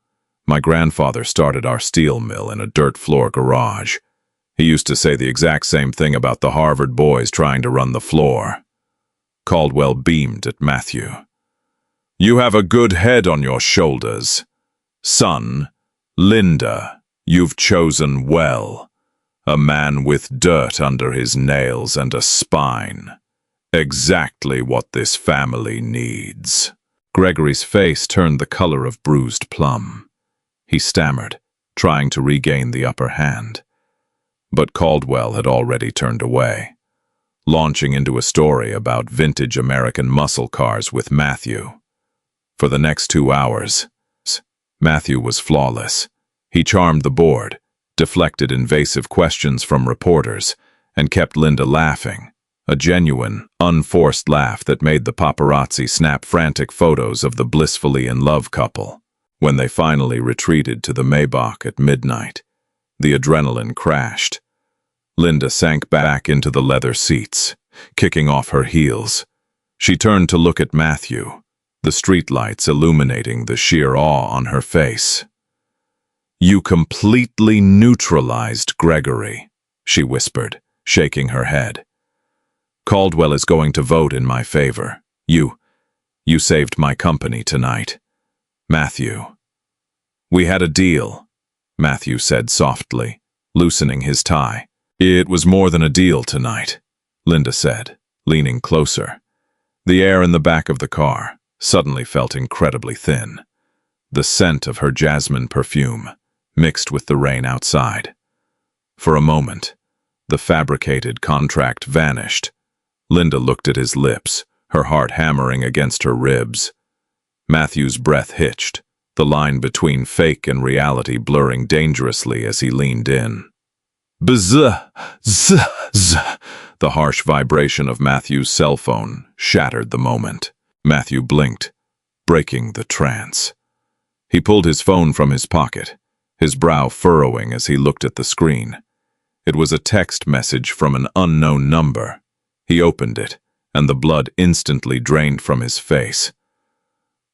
my grandfather started our steel mill in a dirt-floor garage. He used to say the exact same thing about the Harvard boys trying to run the floor." Caldwell beamed at Matthew. "You have a good head on your shoulders. Son, Linda, you've chosen well. A man with dirt under his nails and a spine. Exactly what this family needs." Gregory's face turned the color of bruised plum. He stammered, trying to regain the upper hand. But Caldwell had already turned away, launching into a story about vintage American muscle cars with Matthew. For the next 2 hours, Matthew was flawless. He charmed the board, deflected invasive questions from reporters, and kept Linda laughing, a genuine, unforced laugh that made the paparazzi snap frantic photos of the blissfully in love couple. When they finally retreated to the Maybach at midnight, the adrenaline crashed. Linda sank back into the leather seats, kicking off her heels. She turned to look at Matthew, the streetlights illuminating the sheer awe on her face. "You completely neutralized Gregory," she whispered, shaking her head. "Caldwell is going to vote in my favor. You saved my company tonight." Matthew. We had a deal, Matthew said softly, loosening his tie. It was more than a deal tonight, Linda said, leaning closer. The air in the back of the car suddenly felt incredibly thin. The scent of her jasmine perfume mixed with the rain outside. For a moment, the fabricated contract vanished. Linda looked at his lips, her heart hammering against her ribs. Matthew's breath hitched, the line between fake and reality blurring dangerously as he leaned in. Bzz, zzz, zzz. The harsh vibration of Matthew's cell phone shattered the moment. Matthew blinked, breaking the trance. He pulled his phone from his pocket, his brow furrowing as he looked at the screen. It was a text message from an unknown number. He opened it, and the blood instantly drained from his face.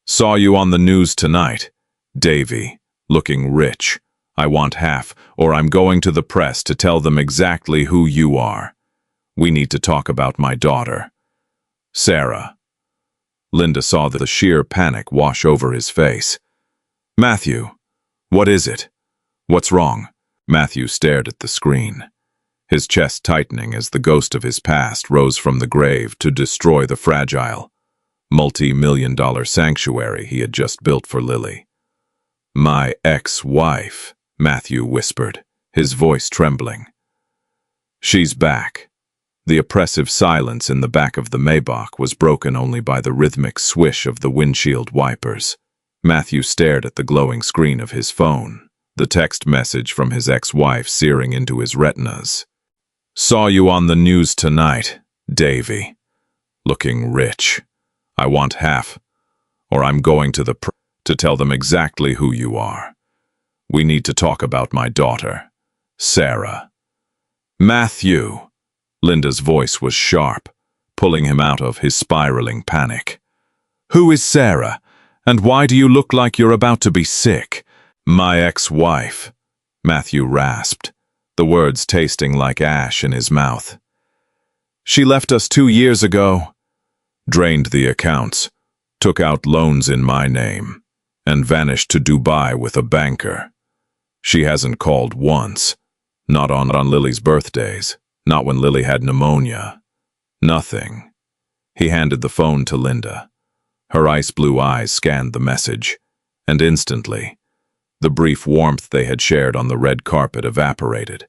Saw you on the news tonight, Davy, looking rich. I want half, or I'm going to the press to tell them exactly who you are. We need to talk about my daughter. Sarah. Linda saw the sheer panic wash over his face. Matthew, what is it? What's wrong? Matthew stared at the screen, his chest tightening as the ghost of his past rose from the grave to destroy the fragile, multi-million-dollar sanctuary he had just built for Lily. My ex-wife, Matthew whispered, his voice trembling. She's back. The oppressive silence in the back of the Maybach was broken only by the rhythmic swish of the windshield wipers. Matthew stared at the glowing screen of his phone, the text message from his ex-wife searing into his retinas. Saw you on the news tonight, Davy. Looking rich. I want half, or I'm going to the press to tell them exactly who you are. We need to talk about my daughter, Sarah. Matthew. Linda's voice was sharp, pulling him out of his spiraling panic. Who is Sarah, and why do you look like you're about to be sick? My ex-wife, Matthew rasped, the words tasting like ash in his mouth. She left us 2 years ago, drained the accounts, took out loans in my name, and vanished to Dubai with a banker. She hasn't called once, not on Lily's birthdays, not when Lily had pneumonia. Nothing. He handed the phone to Linda. Her ice-blue eyes scanned the message, and instantly, the brief warmth they had shared on the red carpet evaporated,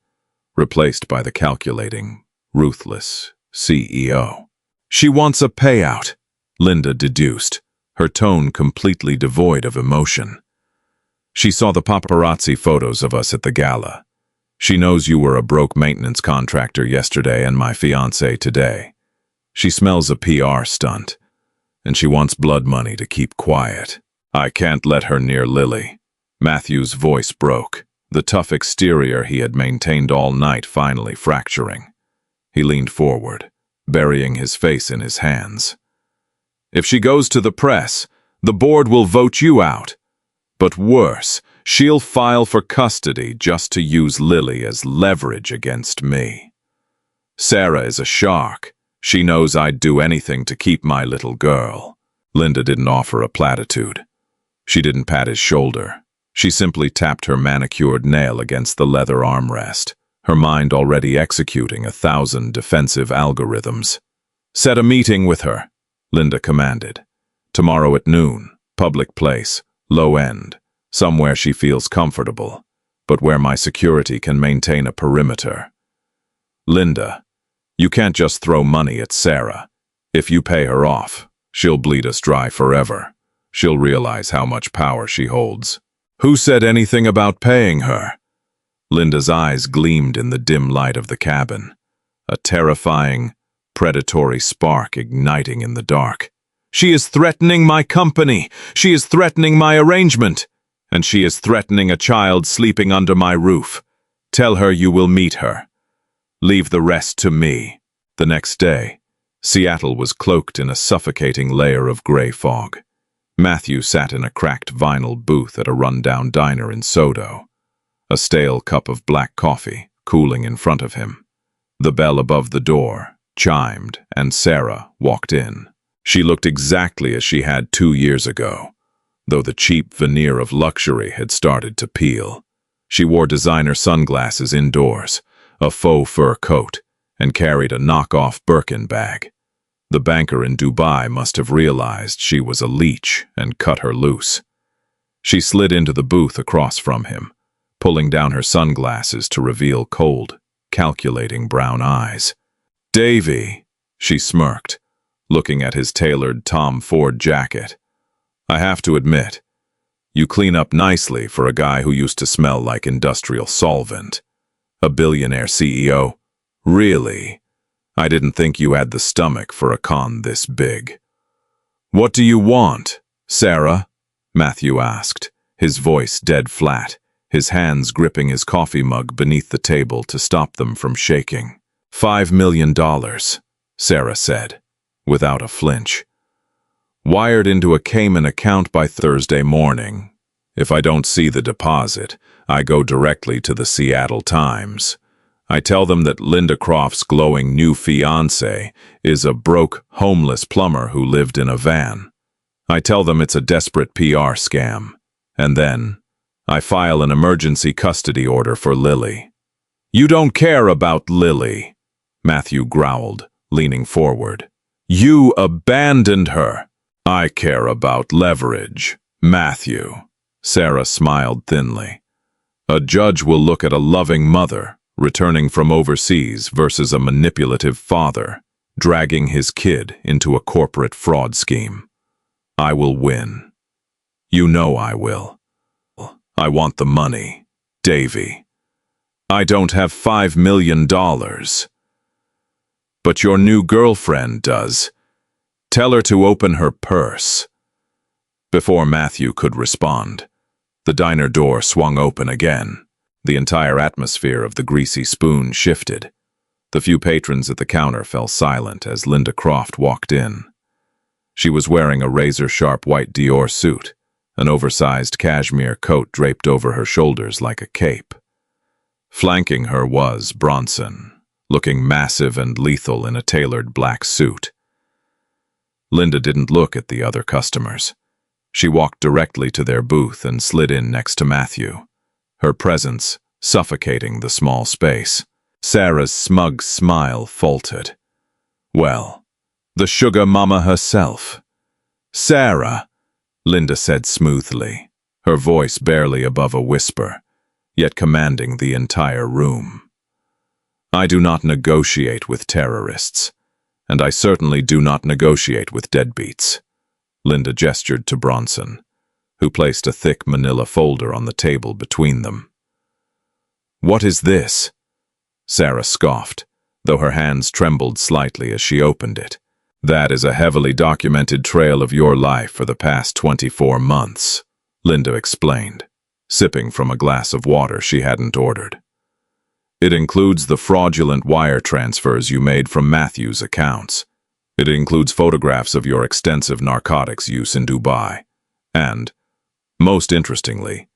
replaced by the calculating, ruthless CEO. She wants a payout, Linda deduced, her tone completely devoid of emotion. She saw the paparazzi photos of us at the gala. She knows you were a broke maintenance contractor yesterday and my fiancé today. She smells a PR stunt, and she wants blood money to keep quiet. I can't let her near Lily. Matthew's voice broke, the tough exterior he had maintained all night finally fracturing. He leaned forward, burying his face in his hands. If she goes to the press, the board will vote you out. But worse, she'll file for custody just to use Lily as leverage against me. Sarah is a shark. She knows I'd do anything to keep my little girl. Linda didn't offer a platitude. She didn't pat his shoulder. She simply tapped her manicured nail against the leather armrest, her mind already executing 1,000 defensive algorithms. Set a meeting with her, Linda commanded. Tomorrow at noon, public place, low end, somewhere she feels comfortable, but where my security can maintain a perimeter. Linda, you can't just throw money at Sarah. If you pay her off, she'll bleed us dry forever. She'll realize how much power she holds. Who said anything about paying her? Linda's eyes gleamed in the dim light of the cabin, a terrifying, predatory spark igniting in the dark. She is threatening my company. She is threatening my arrangement. And she is threatening a child sleeping under my roof. Tell her you will meet her. Leave the rest to me. The next day, Seattle was cloaked in a suffocating layer of gray fog. Matthew sat in a cracked vinyl booth at a rundown diner in Sodo, a stale cup of black coffee cooling in front of him. The bell above the door chimed, and Sarah walked in. She looked exactly as she had 2 years ago. though the cheap veneer of luxury had started to peel. She wore designer sunglasses indoors, a faux fur coat, and carried a knockoff Birkin bag. The banker in Dubai must have realized she was a leech and cut her loose. She slid into the booth across from him, pulling down her sunglasses to reveal cold, calculating brown eyes. "Davy," she smirked, looking at his tailored Tom Ford jacket. "I have to admit, you clean up nicely for a guy who used to smell like industrial solvent. A billionaire CEO? Really? I didn't think you had the stomach for a con this big." "What do you want, Sarah?" Matthew asked, his voice dead flat, his hands gripping his coffee mug beneath the table to stop them from shaking. $5 million, Sarah said, without a flinch. "Wired into a Cayman account by Thursday morning. If I don't see the deposit, I go directly to the Seattle Times. I tell them that Linda Croft's glowing new fiancé is a broke, homeless plumber who lived in a van. I tell them it's a desperate PR scam. And then, I file an emergency custody order for Lily." "You don't care about Lily," Matthew growled, leaning forward. "You abandoned her." "I care about leverage, Matthew," Sarah smiled thinly. "A judge will look at a loving mother returning from overseas versus a manipulative father dragging his kid into a corporate fraud scheme. I will win. You know I will. I want the money, Davy. I don't have $5 million. But your new girlfriend does. Tell her to open her purse." Before Matthew could respond, the diner door swung open again. The entire atmosphere of the Greasy Spoon shifted. The few patrons at the counter fell silent as Linda Croft walked in. She was wearing a razor-sharp white Dior suit, an oversized cashmere coat draped over her shoulders like a cape. Flanking her was Bronson, looking massive and lethal in a tailored black suit. Linda didn't look at the other customers. She walked directly to their booth and slid in next to Matthew, her presence suffocating the small space. Sarah's smug smile faltered. "Well, the sugar mama herself." "Sarah," Linda said smoothly, her voice barely above a whisper, yet commanding the entire room. "I do not negotiate with terrorists, and I certainly do not negotiate with deadbeats." Linda gestured to Bronson, who placed a thick manila folder on the table between them. "What is this?" Sarah scoffed, though her hands trembled slightly as she opened it. "That is a heavily documented trail of your life for the past 24 months, Linda explained, sipping from a glass of water she hadn't ordered. "It includes the fraudulent wire transfers you made from Matthew's accounts. It includes photographs of your extensive narcotics use in Dubai. And, most interestingly,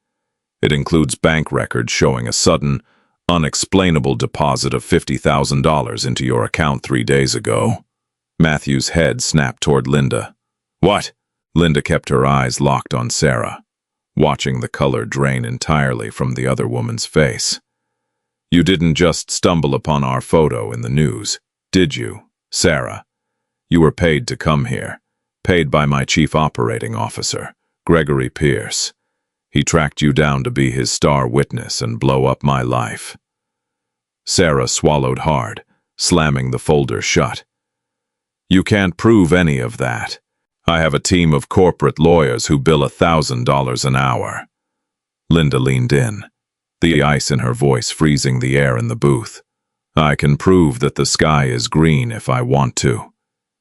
it includes bank records showing a sudden, unexplainable deposit of $50,000 into your account 3 days ago." Matthew's head snapped toward Linda. "What?" Linda kept her eyes locked on Sarah, watching the color drain entirely from the other woman's face. "You didn't just stumble upon our photo in the news, did you, Sarah? You were paid to come here, paid by my chief operating officer, Gregory Pierce. He tracked you down to be his star witness and blow up my life." Sarah swallowed hard, slamming the folder shut. "You can't prove any of that. I have a team of corporate lawyers who bill $1,000 an hour." Linda leaned in, the ice in her voice freezing the air in the booth. "I can prove that the sky is green if I want to.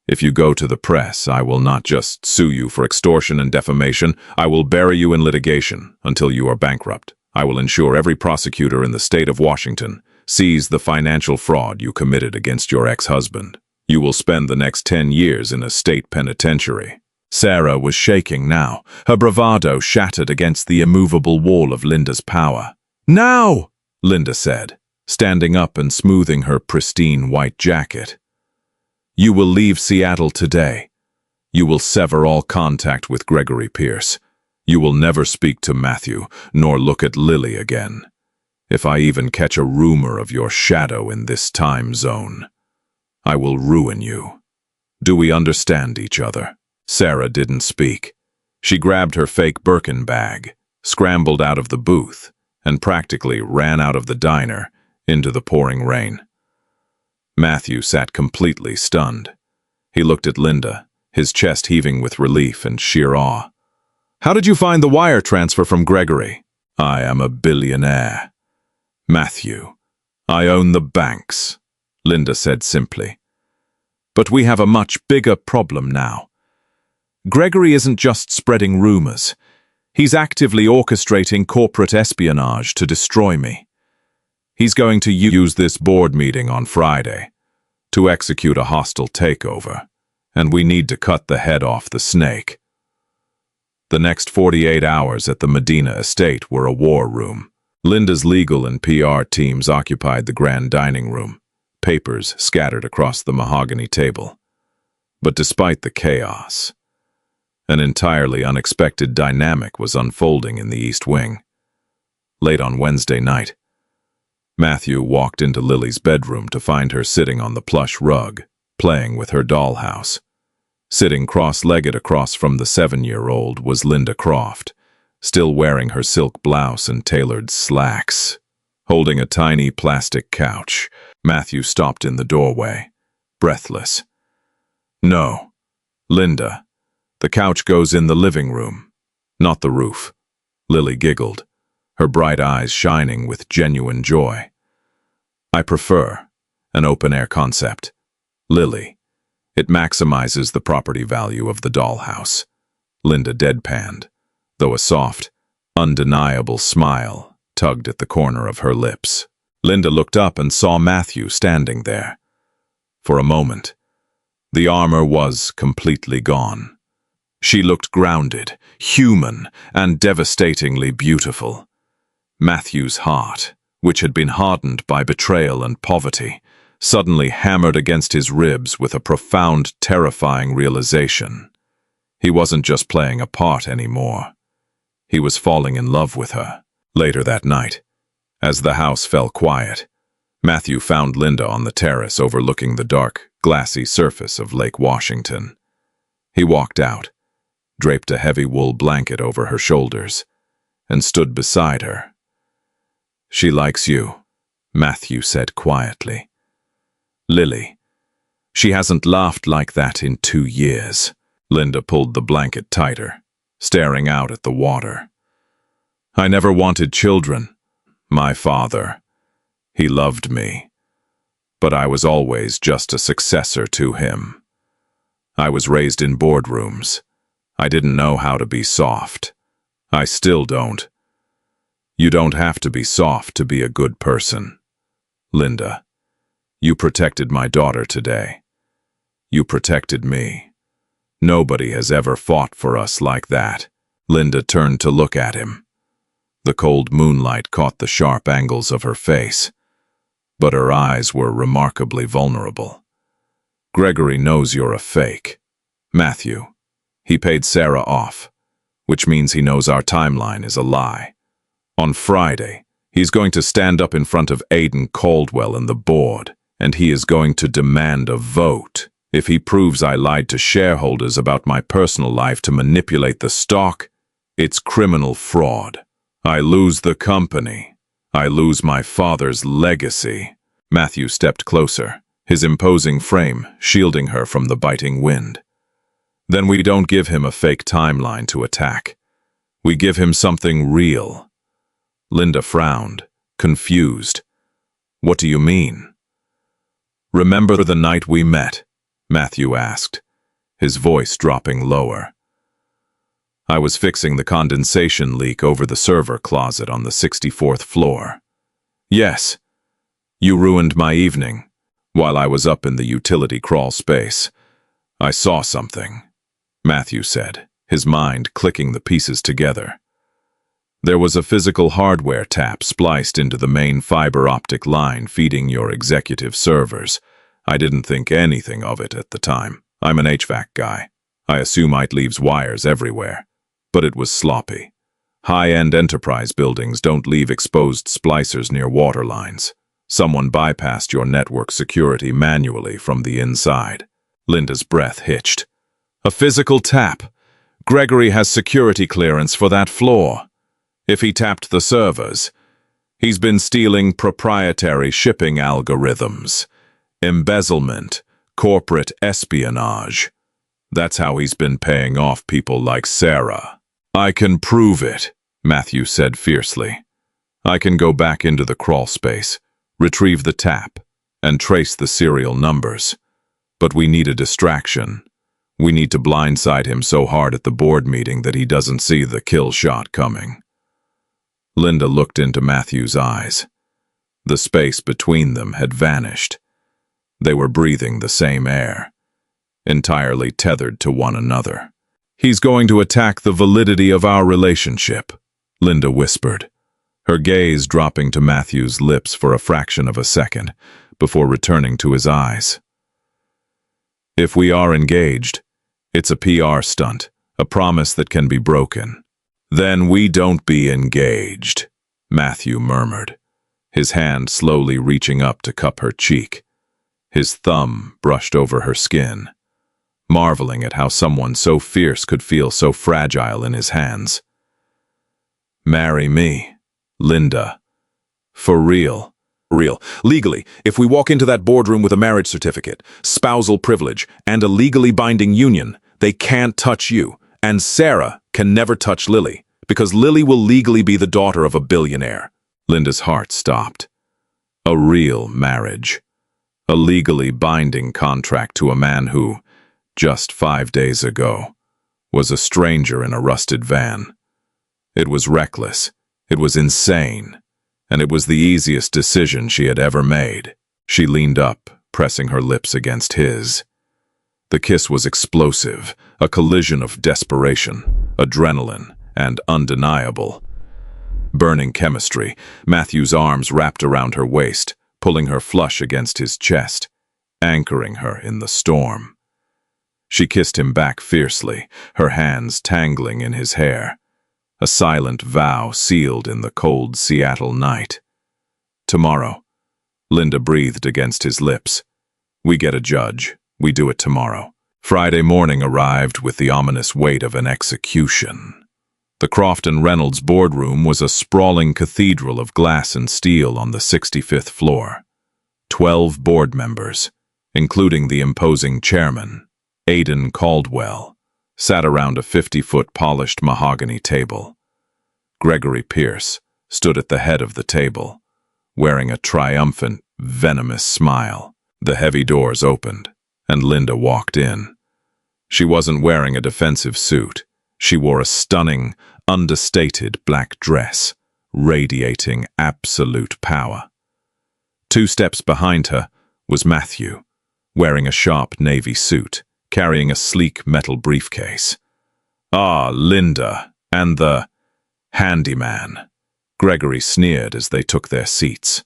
If you go to the press, I will not just sue you for extortion and defamation, I will bury you in litigation until you are bankrupt. I will ensure every prosecutor in the state of Washington sees the financial fraud you committed against your ex-husband. You will spend the next 10 years in a state penitentiary." Sarah was shaking now, her bravado shattered against the immovable wall of Linda's power. "Now!" Linda said, standing up and smoothing her pristine white jacket. "You will leave Seattle today. You will sever all contact with Gregory Pierce. You will never speak to Matthew, nor look at Lily again. If I even catch a rumor of your shadow in this time zone, I will ruin you. Do we understand each other?" Sarah didn't speak. She grabbed her fake Birkin bag, scrambled out of the booth, and practically ran out of the diner into the pouring rain. Matthew sat completely stunned. He looked at Linda, his chest heaving with relief and sheer awe. "How did you find the wire transfer from Gregory?" "I am a billionaire. Matthew, I own the banks," Linda said simply. "But we have a much bigger problem now. Gregory isn't just spreading rumors. He's actively orchestrating corporate espionage to destroy me. He's going to use this board meeting on Friday to execute a hostile takeover, and we need to cut the head off the snake." The next 48 hours at the Medina estate were a war room. Linda's legal and PR teams occupied the grand dining room, papers scattered across the mahogany table. But despite the chaos, an entirely unexpected dynamic was unfolding in the East Wing. Late on Wednesday night, Matthew walked into Lily's bedroom to find her sitting on the plush rug, playing with her dollhouse. Sitting cross-legged across from the 7-year-old was Linda Croft, still wearing her silk blouse and tailored slacks. Holding a tiny plastic couch, Matthew stopped in the doorway, breathless. "No, Linda, the couch goes in the living room, not the roof," Lily giggled, her bright eyes shining with genuine joy. "I prefer an open-air concept, Lily. It maximizes the property value of the dollhouse," Linda deadpanned, though a soft, undeniable smile tugged at the corner of her lips. Linda looked up and saw Matthew standing there. For a moment, the armor was completely gone. She looked grounded, human, and devastatingly beautiful. Matthew's heart, which had been hardened by betrayal and poverty, suddenly hammered against his ribs with a profound, terrifying realization. He wasn't just playing a part anymore. He was falling in love with her. Later that night, as the house fell quiet, Matthew found Linda on the terrace overlooking the dark, glassy surface of Lake Washington. He walked out, draped a heavy wool blanket over her shoulders, and stood beside her. "She likes you," Matthew said quietly. "Lily, she hasn't laughed like that in 2 years." Linda pulled the blanket tighter, staring out at the water. "I never wanted children. My father, he loved me. But I was always just a successor to him. I was raised in boardrooms. I didn't know how to be soft. I still don't. You don't have to be soft to be a good person. Linda, you protected my daughter today. You protected me. Nobody has ever fought for us like that." Linda turned to look at him. The cold moonlight caught the sharp angles of her face, but her eyes were remarkably vulnerable. "Gregory knows you're a fake. Matthew, he paid Sarah off, which means he knows our timeline is a lie. On Friday, he's going to stand up in front of Aiden Caldwell and the board, and he is going to demand a vote. If he proves I lied to shareholders about my personal life to manipulate the stock, it's criminal fraud. I lose the company. I lose my father's legacy." Matthew stepped closer, his imposing frame shielding her from the biting wind. "Then we don't give him a fake timeline to attack. We give him something real." Linda frowned, confused. "What do you mean?" "Remember the night we met?" Matthew asked, his voice dropping lower. "I was fixing the condensation leak over the server closet on the 64th floor. Yes, you ruined my evening. While I was up in the utility crawl space, I saw something," Matthew said, his mind clicking the pieces together. "There was a physical hardware tap spliced into the main fiber optic line feeding your executive servers. I didn't think anything of it at the time. I'm an HVAC guy. I assume it leaves wires everywhere. but it was sloppy. High-end enterprise buildings don't leave exposed splicers near water lines. Someone bypassed your network security manually from the inside. Linda's breath hitched. A physical tap. Gregory has security clearance for that floor. If he tapped the servers, he's been stealing proprietary shipping algorithms, embezzlement, corporate espionage. That's how he's been paying off people like Sarah. I can prove it, Matthew said fiercely. I can go back into the crawl space, retrieve the tap, and trace the serial numbers. But we need a distraction. We need to blindside him so hard at the board meeting that he doesn't see the kill shot coming. Linda looked into Matthew's eyes. The space between them had vanished. They were breathing the same air, entirely tethered to one another. He's going to attack the validity of our relationship, Linda whispered, her gaze dropping to Matthew's lips for a fraction of a second before returning to his eyes. If we are engaged, it's a PR stunt, a promise that can be broken. Then we don't be engaged, Matthew murmured, his hand slowly reaching up to cup her cheek. His thumb brushed over her skin, marveling at how someone so fierce could feel so fragile in his hands. Marry me, Linda. For real. Real. Legally, if we walk into that boardroom with a marriage certificate, spousal privilege, and a legally binding union, they can't touch you, and Sarah can never touch Lily, because Lily will legally be the daughter of a billionaire. Linda's heart stopped. A real marriage. A legally binding contract to a man who, just 5 days ago, was a stranger in a rusted van. It was reckless. It was insane. And it was the easiest decision she had ever made. She leaned up, pressing her lips against his. The kiss was explosive, a collision of desperation, adrenaline, and undeniable. Burning chemistry, Matthew's arms wrapped around her waist, pulling her flush against his chest, anchoring her in the storm. She kissed him back fiercely, her hands tangling in his hair. A silent vow sealed in the cold Seattle night. Tomorrow, Linda breathed against his lips. We get a judge. We do it tomorrow. Friday morning arrived with the ominous weight of an execution. The Croft Reynolds boardroom was a sprawling cathedral of glass and steel on the 65th floor. 12 board members, including the imposing chairman, Aidan Caldwell, sat around a 50-foot polished mahogany table. Gregory Pierce stood at the head of the table, wearing a triumphant, venomous smile. The heavy doors opened, and Linda walked in. She wasn't wearing a defensive suit. She wore a stunning, understated black dress, radiating absolute power. 2 steps behind her was Matthew, wearing a sharp navy suit, carrying a sleek metal briefcase. Ah, Linda, and the handyman, Gregory sneered as they took their seats.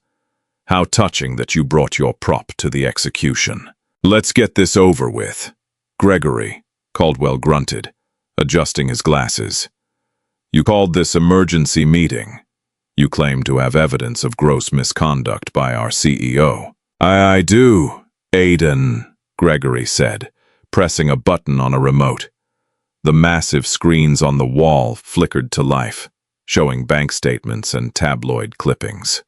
How touching that you brought your prop to the execution. Let's get this over with. Gregory, Caldwell grunted, adjusting his glasses. You called this emergency meeting. You claim to have evidence of gross misconduct by our CEO. I do, Aidan, Gregory said, pressing a button on a remote. The massive screens on the wall flickered to life, showing bank statements and tabloid clippings.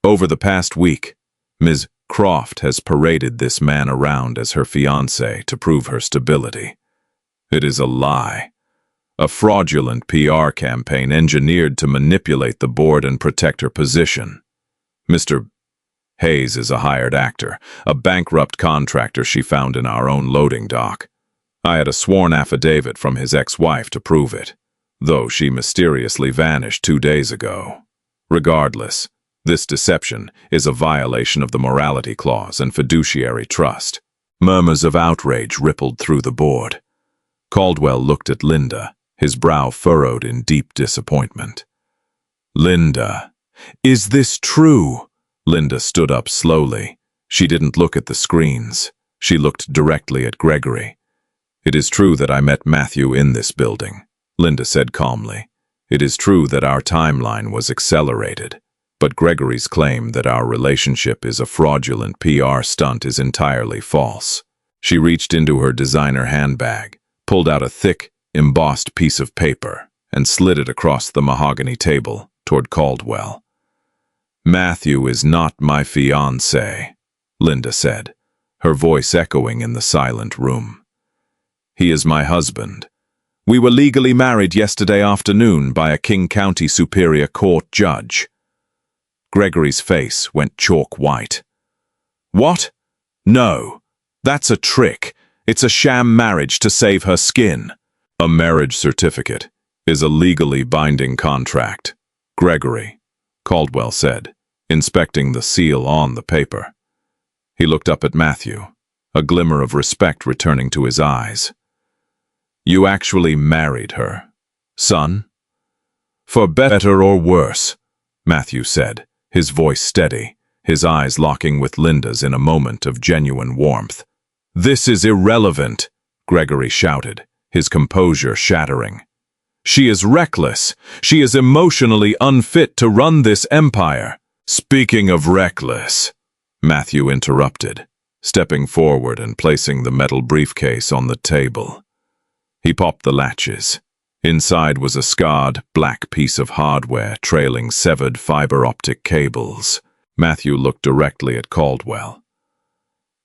Over the past week, Ms. Croft has paraded this man around as her fiancé to prove her stability. It is a lie. A fraudulent PR campaign engineered to manipulate the board and protect her position. Mr. Hayes is a hired actor, a bankrupt contractor she found in our own loading dock. I had a sworn affidavit from his ex-wife to prove it, though she mysteriously vanished 2 days ago. Regardless, this deception is a violation of the morality clause and fiduciary trust. Murmurs of outrage rippled through the board. Caldwell looked at Linda, his brow furrowed in deep disappointment. Linda, is this true? Linda stood up slowly. She didn't look at the screens. She looked directly at Gregory. It is true that I met Matthew in this building. Linda said calmly. It is true that our timeline was accelerated, but Gregory's claim that our relationship is a fraudulent PR stunt is entirely false. She reached into her designer handbag, pulled out a thick, embossed piece of paper, and slid it across the mahogany table toward Caldwell. "Matthew is not my fiancé," Linda said, her voice echoing in the silent room. "He is my husband. We were legally married yesterday afternoon by a King County Superior Court judge." Gregory's face went chalk white. "What? No. That's a trick. It's a sham marriage to save her skin." "A marriage certificate is a legally binding contract, Gregory," Caldwell said, inspecting the seal on the paper. He looked up at Matthew, a glimmer of respect returning to his eyes. "You actually married her, son?" "For better or worse," Matthew said, his voice steady, his eyes locking with Linda's in a moment of genuine warmth. "This is irrelevant," Gregory shouted, his composure shattering. "She is reckless. She is emotionally unfit to run this empire." "Speaking of reckless," Matthew interrupted, stepping forward and placing the metal briefcase on the table. He popped the latches. Inside was a scarred, black piece of hardware trailing severed fiber-optic cables. Matthew looked directly at Caldwell.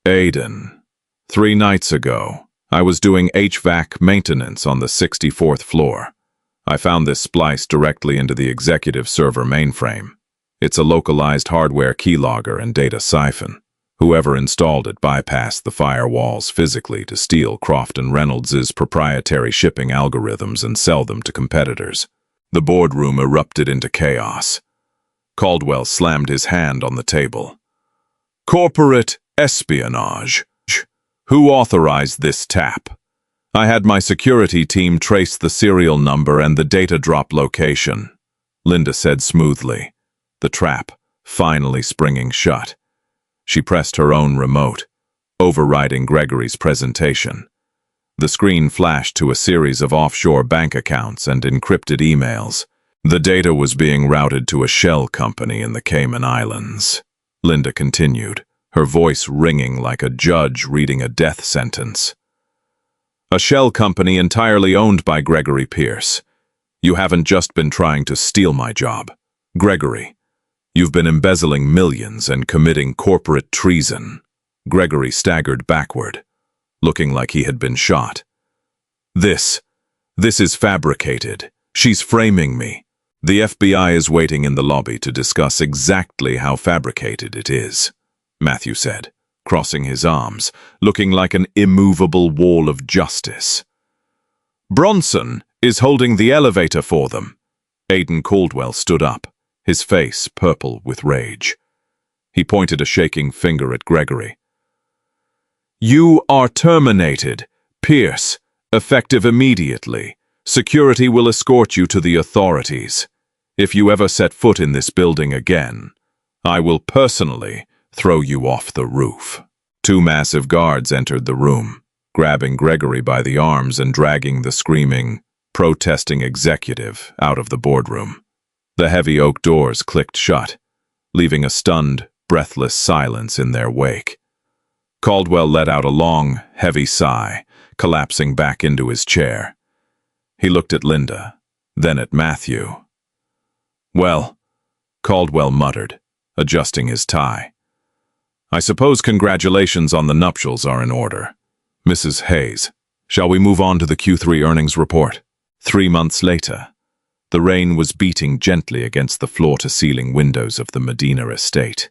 "Aiden, 3 nights ago, I was doing HVAC maintenance on the 64th floor. I found this spliced directly into the executive server mainframe. It's a localized hardware keylogger and data siphon. Whoever installed it bypassed the firewalls physically to steal Croft Reynolds' proprietary shipping algorithms and sell them to competitors." The boardroom erupted into chaos. Caldwell slammed his hand on the table. "Corporate espionage. Who authorized this tap? I had my security team trace the serial number and the data drop location," Linda said smoothly, the trap finally springing shut. She pressed her own remote, overriding Gregory's presentation. The screen flashed to a series of offshore bank accounts and encrypted emails. The data was being routed to a shell company in the Cayman Islands. Linda continued, her voice ringing like a judge reading a death sentence. "A shell company entirely owned by Gregory Pierce. You haven't just been trying to steal my job, Gregory. You've been embezzling millions and committing corporate treason." Gregory staggered backward, looking like he had been shot. This is fabricated. She's framing me. The FBI is waiting in the lobby to discuss exactly how fabricated it is," Matthew said, crossing his arms, looking like an immovable wall of justice. "Bronson is holding the elevator for them." Aiden Caldwell stood up, his face purple with rage. He pointed a shaking finger at Gregory. "You are terminated, Pierce, effective immediately. Security will escort you to the authorities. If you ever set foot in this building again, I will personally throw you off the roof." 2 massive guards entered the room, grabbing Gregory by the arms and dragging the screaming, protesting executive out of the boardroom. The heavy oak doors clicked shut, leaving a stunned, breathless silence in their wake. Caldwell let out a long, heavy sigh, collapsing back into his chair. He looked at Linda, then at Matthew. "Well," Caldwell muttered, adjusting his tie, "I suppose congratulations on the nuptials are in order. Mrs. Hayes, shall we move on to the Q3 earnings report?" 3 months later, the rain was beating gently against the floor-to-ceiling windows of the Medina estate.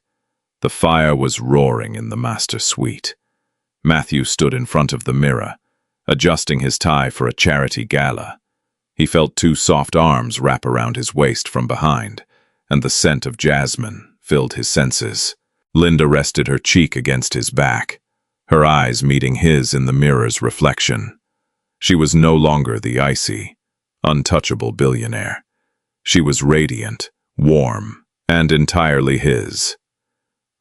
The fire was roaring in the master suite. Matthew stood in front of the mirror, adjusting his tie for a charity gala. He felt 2 soft arms wrap around his waist from behind, and the scent of jasmine filled his senses. Linda rested her cheek against his back, her eyes meeting his in the mirror's reflection. She was no longer the icy, untouchable billionaire. She was radiant, warm, and entirely his.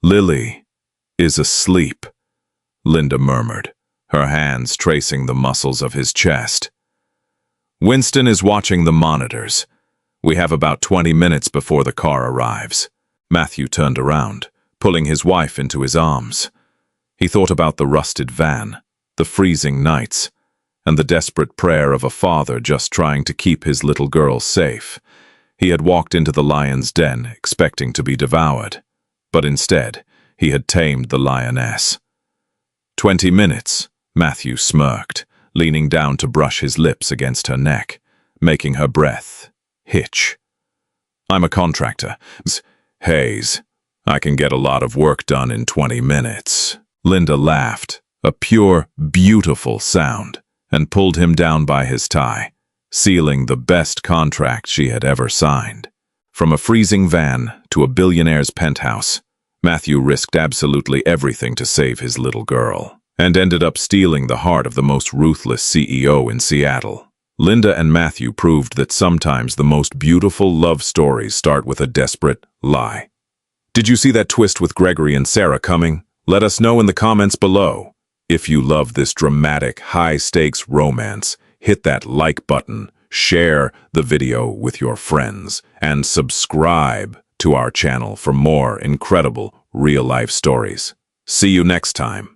"Lily is asleep," Linda murmured, her hands tracing the muscles of his chest. Winston is watching the monitors. We have about 20 minutes before the car arrives. Matthew turned around, pulling his wife into his arms. He thought about the rusted van, the freezing nights, and the desperate prayer of a father just trying to keep his little girl safe. He had walked into the lion's den expecting to be devoured, but instead, he had tamed the lioness. 20 minutes, Matthew smirked, leaning down to brush his lips against her neck, making her breath hitch. I'm a contractor. Hayes, I can get a lot of work done in 20 minutes. Linda laughed, a pure, beautiful sound, and pulled him down by his tie, sealing the best contract she had ever signed. From a freezing van to a billionaire's penthouse, Matthew risked absolutely everything to save his little girl, and ended up stealing the heart of the most ruthless CEO in Seattle. Linda and Matthew proved that sometimes the most beautiful love stories start with a desperate lie. Did you see that twist with Gregory and Sarah coming? Let us know in the comments below. If you love this dramatic, high-stakes romance, hit that like button, share the video with your friends, and subscribe to our channel for more incredible real-life stories. See you next time.